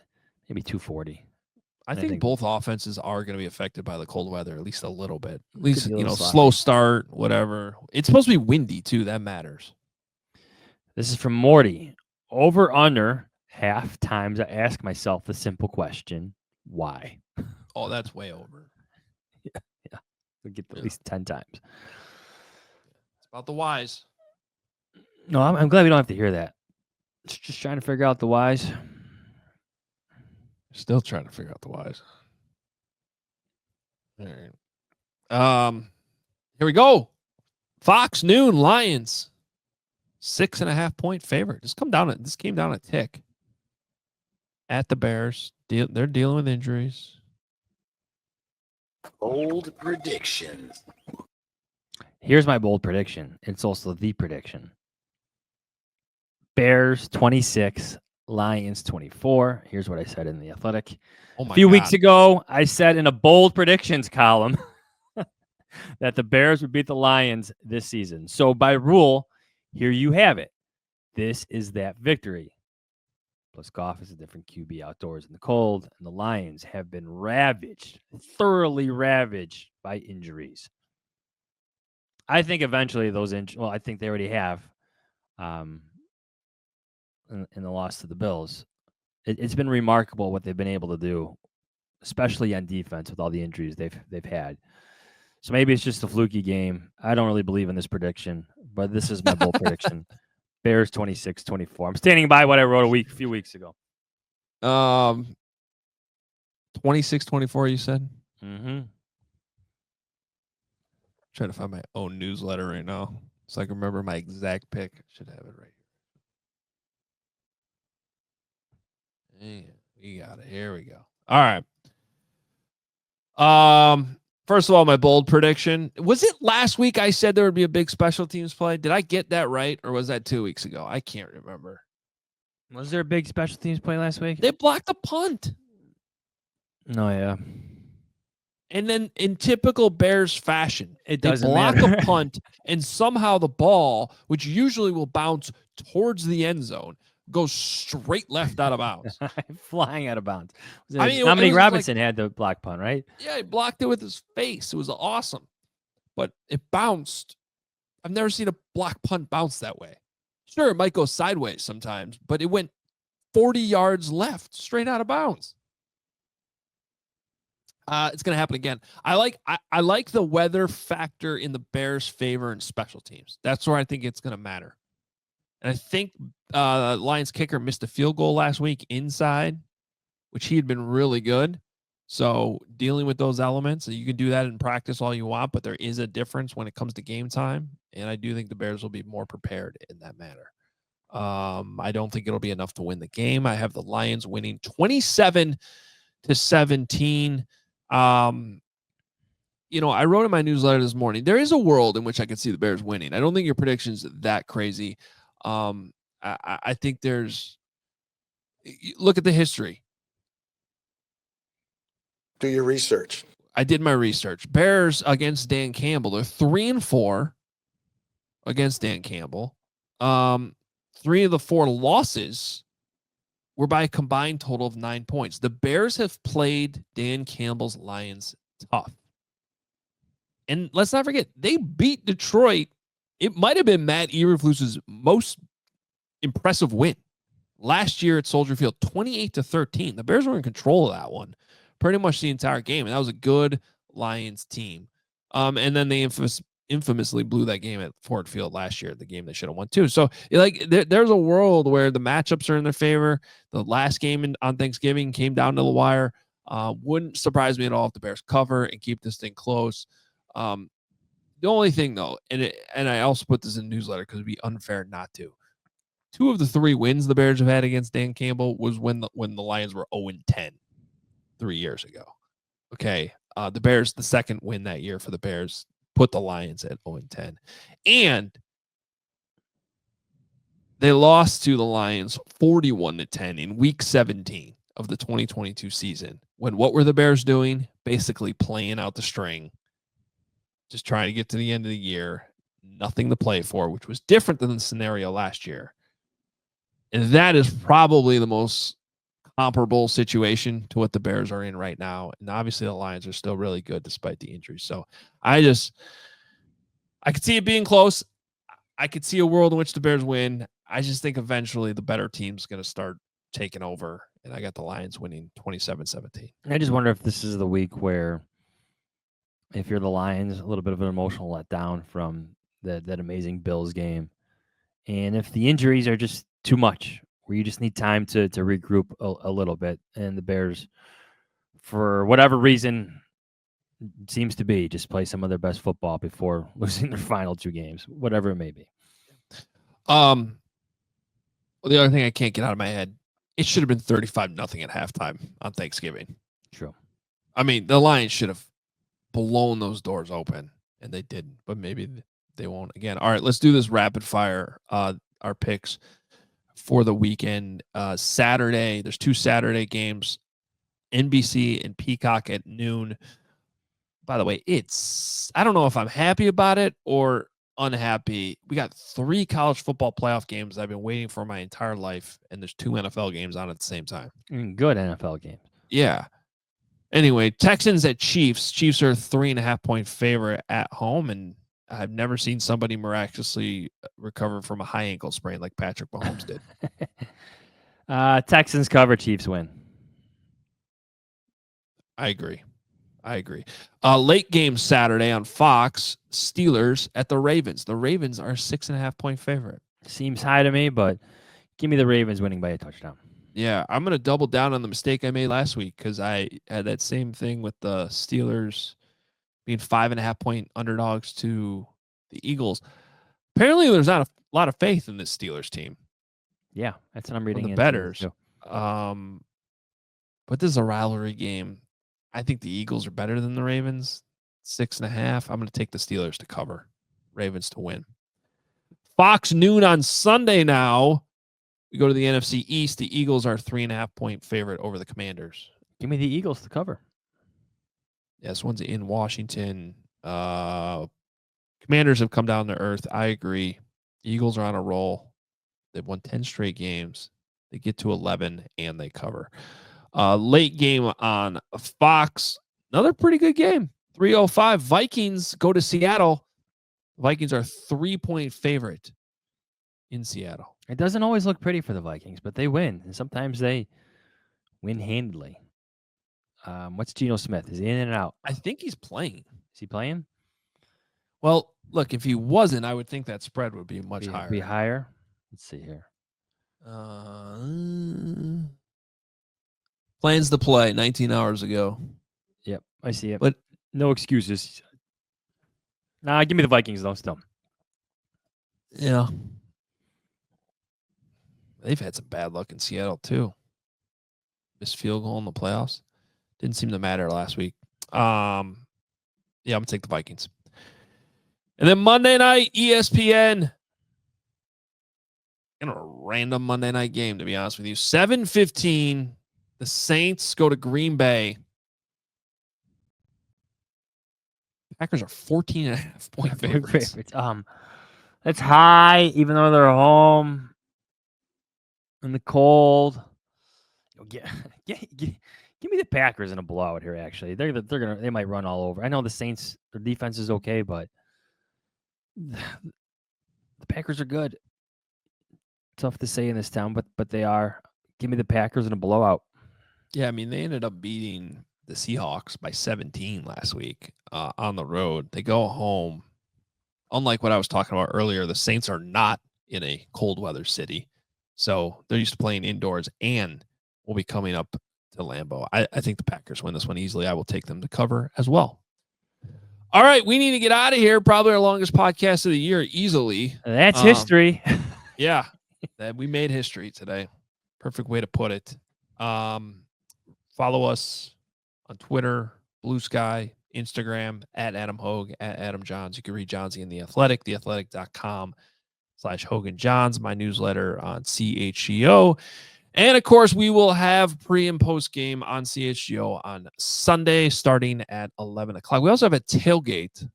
maybe 240. I think both offenses are going to be affected by the cold weather, at least a little bit. At least, slow start, whatever. It's supposed to be windy, too. That matters. This is from Morty. Over, under, half times I ask myself the simple question, why. Oh, that's way over. We'll get at least 10 times. It's about the whys. No, I'm glad we don't have to hear that. Just trying to figure out the whys. Still trying to figure out the whys. All right. Here we go. Fox noon Lions. 6.5 point favorite. This came down a tick. At the Bears. They're dealing with injuries. Bold predictions. Here's my bold prediction. It's also the prediction. Bears 26, Lions 24. Here's what I said in the Athletic. Oh my A few God. weeks ago, I said in a bold predictions column that the Bears would beat the Lions this season. So by rule, here you have it. This is that victory. Plus, Goff is a different QB outdoors in the cold, and the Lions have been ravaged, thoroughly ravaged by injuries. I think eventually those well, I think they already have in the loss to the Bills. It's been remarkable what they've been able to do, especially on defense with all the injuries they've had. So maybe it's just a fluky game. I don't really believe in this prediction, but this is my bold prediction. Bears 26-24. I'm standing by what I wrote a few weeks ago. 26-24, you said? Mm-hmm. Trying to find my own newsletter right now so I can remember my exact pick. Should have it right here. Yeah, we got it. Here we go. All right. First of all, my bold prediction. Was it last week I said there would be a big special teams play? Did I get that right, or was that 2 weeks ago? I can't remember. Was there a big special teams play last week? They blocked a punt. No, yeah. And then in typical Bears fashion, It they doesn't block matter. a punt, and somehow the ball, which usually will bounce towards the end zone, goes straight left out of bounds. Flying out of bounds. I mean, Dominic it was Robinson had the block punt, right? Yeah, he blocked it with his face. It was awesome. But it bounced. I've never seen a block punt bounce that way. Sure, it might go sideways sometimes, but it went 40 yards left, straight out of bounds. It's going to happen again. I like the weather factor in the Bears' favor in special teams. That's where I think it's going to matter. And I think Lions kicker missed a field goal last week inside, which he had been really good. So dealing with those elements, you can do that in practice all you want, but there is a difference when it comes to game time. And I do think the Bears will be more prepared in that matter. I don't think it'll be enough to win the game. I have the Lions winning 27-17. I wrote in my newsletter this morning, there is a world in which I could see the Bears winning. I don't think your prediction's that crazy. I think look at the history. Do your research. I did my research. Bears against Dan Campbell. They're 3-4 against Dan Campbell. 3 of the 4 losses were by a combined total of 9 points. The Bears have played Dan Campbell's Lions tough. And let's not forget, they beat Detroit. It might have been Matt Eberflus's most impressive win last year at Soldier Field, 28-13. The Bears were in control of that one pretty much the entire game, and that was a good Lions team. And then they infamously blew that game at Ford Field last year, the game they should have won too. So there's a world where the matchups are in their favor. The last game on Thanksgiving came down to the wire. Wouldn't surprise me at all if the Bears cover and keep this thing close. The only thing though, and I also put this in the newsletter because it'd be unfair not to. 2 of the 3 wins the Bears have had against Dan Campbell was when the Lions were 0-10 3 years ago. Okay. The Bears, the second win that year for the Bears, put the Lions at 0-10. And they lost to the Lions 41-10 in week 17 of the 2022 season. What were the Bears doing? Basically playing out the string. Just trying to get to the end of the year. Nothing to play for, which was different than the scenario last year. And that is probably the most comparable situation to what the Bears are in right now. And obviously the Lions are still really good despite the injuries. So I could see it being close. I could see a world in which the Bears win. I just think eventually the better team's going to start taking over and I got the Lions winning 27-17. I just wonder if this is the week where, if you're the Lions, a little bit of an emotional letdown from that amazing Bills game, and if the injuries are just too much, where you just need time to regroup a little bit, and the Bears, for whatever reason, seems to be just play some of their best football before losing their final 2 games, whatever it may be. Well, the other thing I can't get out of my head, it should have been 35-0 at halftime on Thanksgiving. True. I mean, the Lions should have blown those doors open, and they didn't, but maybe they won't again. All right, let's do this rapid fire. Our picks for the weekend. Saturday, there's 2 Saturday games, NBC and Peacock at noon. By the way, I don't know if I'm happy about it or unhappy. We got 3 college football playoff games I've been waiting for my entire life, and there's 2 NFL games on at the same time. Good NFL games. Yeah. Anyway, Texans at Chiefs. Chiefs are a 3.5-point favorite at home, and I've never seen somebody miraculously recover from a high ankle sprain like Patrick Mahomes did. Texans cover, Chiefs win. I agree. Late game Saturday on Fox, Steelers at the Ravens. The Ravens are a 6.5-point favorite. Seems high to me, but give me the Ravens winning by a touchdown. Yeah, I'm going to double down on the mistake I made last week because I had that same thing with the Steelers being 5.5-point underdogs to the Eagles. Apparently, there's not a lot of faith in this Steelers team. Yeah, that's what I'm reading. The betters. But this is a rivalry game. I think the Eagles are better than the Ravens. 6.5. I'm going to take the Steelers to cover. Ravens to win. Fox noon on Sunday now. We go to the NFC East. The Eagles are 3.5-point favorite over the Commanders. Give me the Eagles to cover. Yes, one's in Washington. Commanders have come down to earth. I agree. The Eagles are on a roll. They've won 10 straight games. They get to 11 and they cover. Late game on Fox. Another pretty good game. 3:05. Vikings go to Seattle. Vikings are 3-point favorite in Seattle. It doesn't always look pretty for the Vikings, but they win. And sometimes they win handily. What's Geno Smith? Is he in and out? I think he's playing. Is he playing? Well, look, if he wasn't, I would think that spread would be much higher. Be higher? Let's see here. Plans to play 19 hours ago. Yep, I see it. But no excuses. Nah, give me the Vikings, though, still. Yeah. They've had some bad luck in Seattle, too. Missed field goal in the playoffs. Didn't seem to matter last week. Yeah, I'm going to take the Vikings. And then Monday night, ESPN. In a random Monday night game, to be honest with you. 7:15, the Saints go to Green Bay. Packers are 14.5-point favorites. That's high, even though they're home in the cold. Give me the Packers in a blowout here. Actually, they might run all over. I know the Saints, their defense is okay, but the Packers are good. Tough to say in this town, but they are. Give me the Packers in a blowout. Yeah, I mean, they ended up beating the Seahawks by 17 last week on the road. They go home. Unlike what I was talking about earlier, the Saints are not in a cold weather city. So they're used to playing indoors and will be coming up to Lambeau. I think the Packers win this one easily. I will take them to cover as well. All right, we need to get out of here. Probably our longest podcast of the year, easily. That's history. Yeah, we made history today. Perfect way to put it. Follow us on Twitter, Blue Sky, Instagram, at Adam Hoge, at Adam Jahns. You can read Johnsy in The Athletic, theathletic.com/Hoge Jahns, my newsletter on CHGO. And, of course, we will have pre- and post-game on CHGO on Sunday starting at 11 o'clock. We also have a tailgate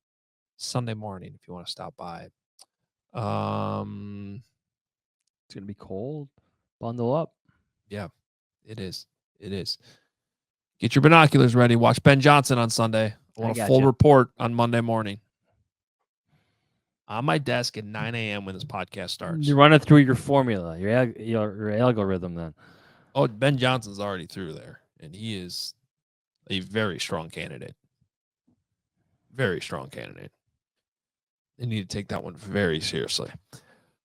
Sunday morning if you want to stop by. It's going to be cold. Bundle up. Yeah, it is. It is. Get your binoculars ready. Watch Ben Johnson on Sunday. I want a full report on Monday morning. On my desk at 9 a.m. when this podcast starts. You run it through your formula, your algorithm then. Oh, Ben Johnson's already through there, and he is a very strong candidate. Very strong candidate. They need to take that one very seriously.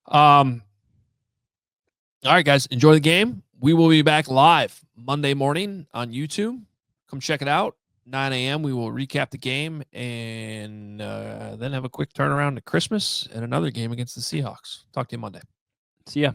All right, guys, enjoy the game. We will be back live Monday morning on YouTube. Come check it out. 9 a.m. We will recap the game and then have a quick turnaround to Christmas and another game against the Seahawks. Talk to you Monday. See ya.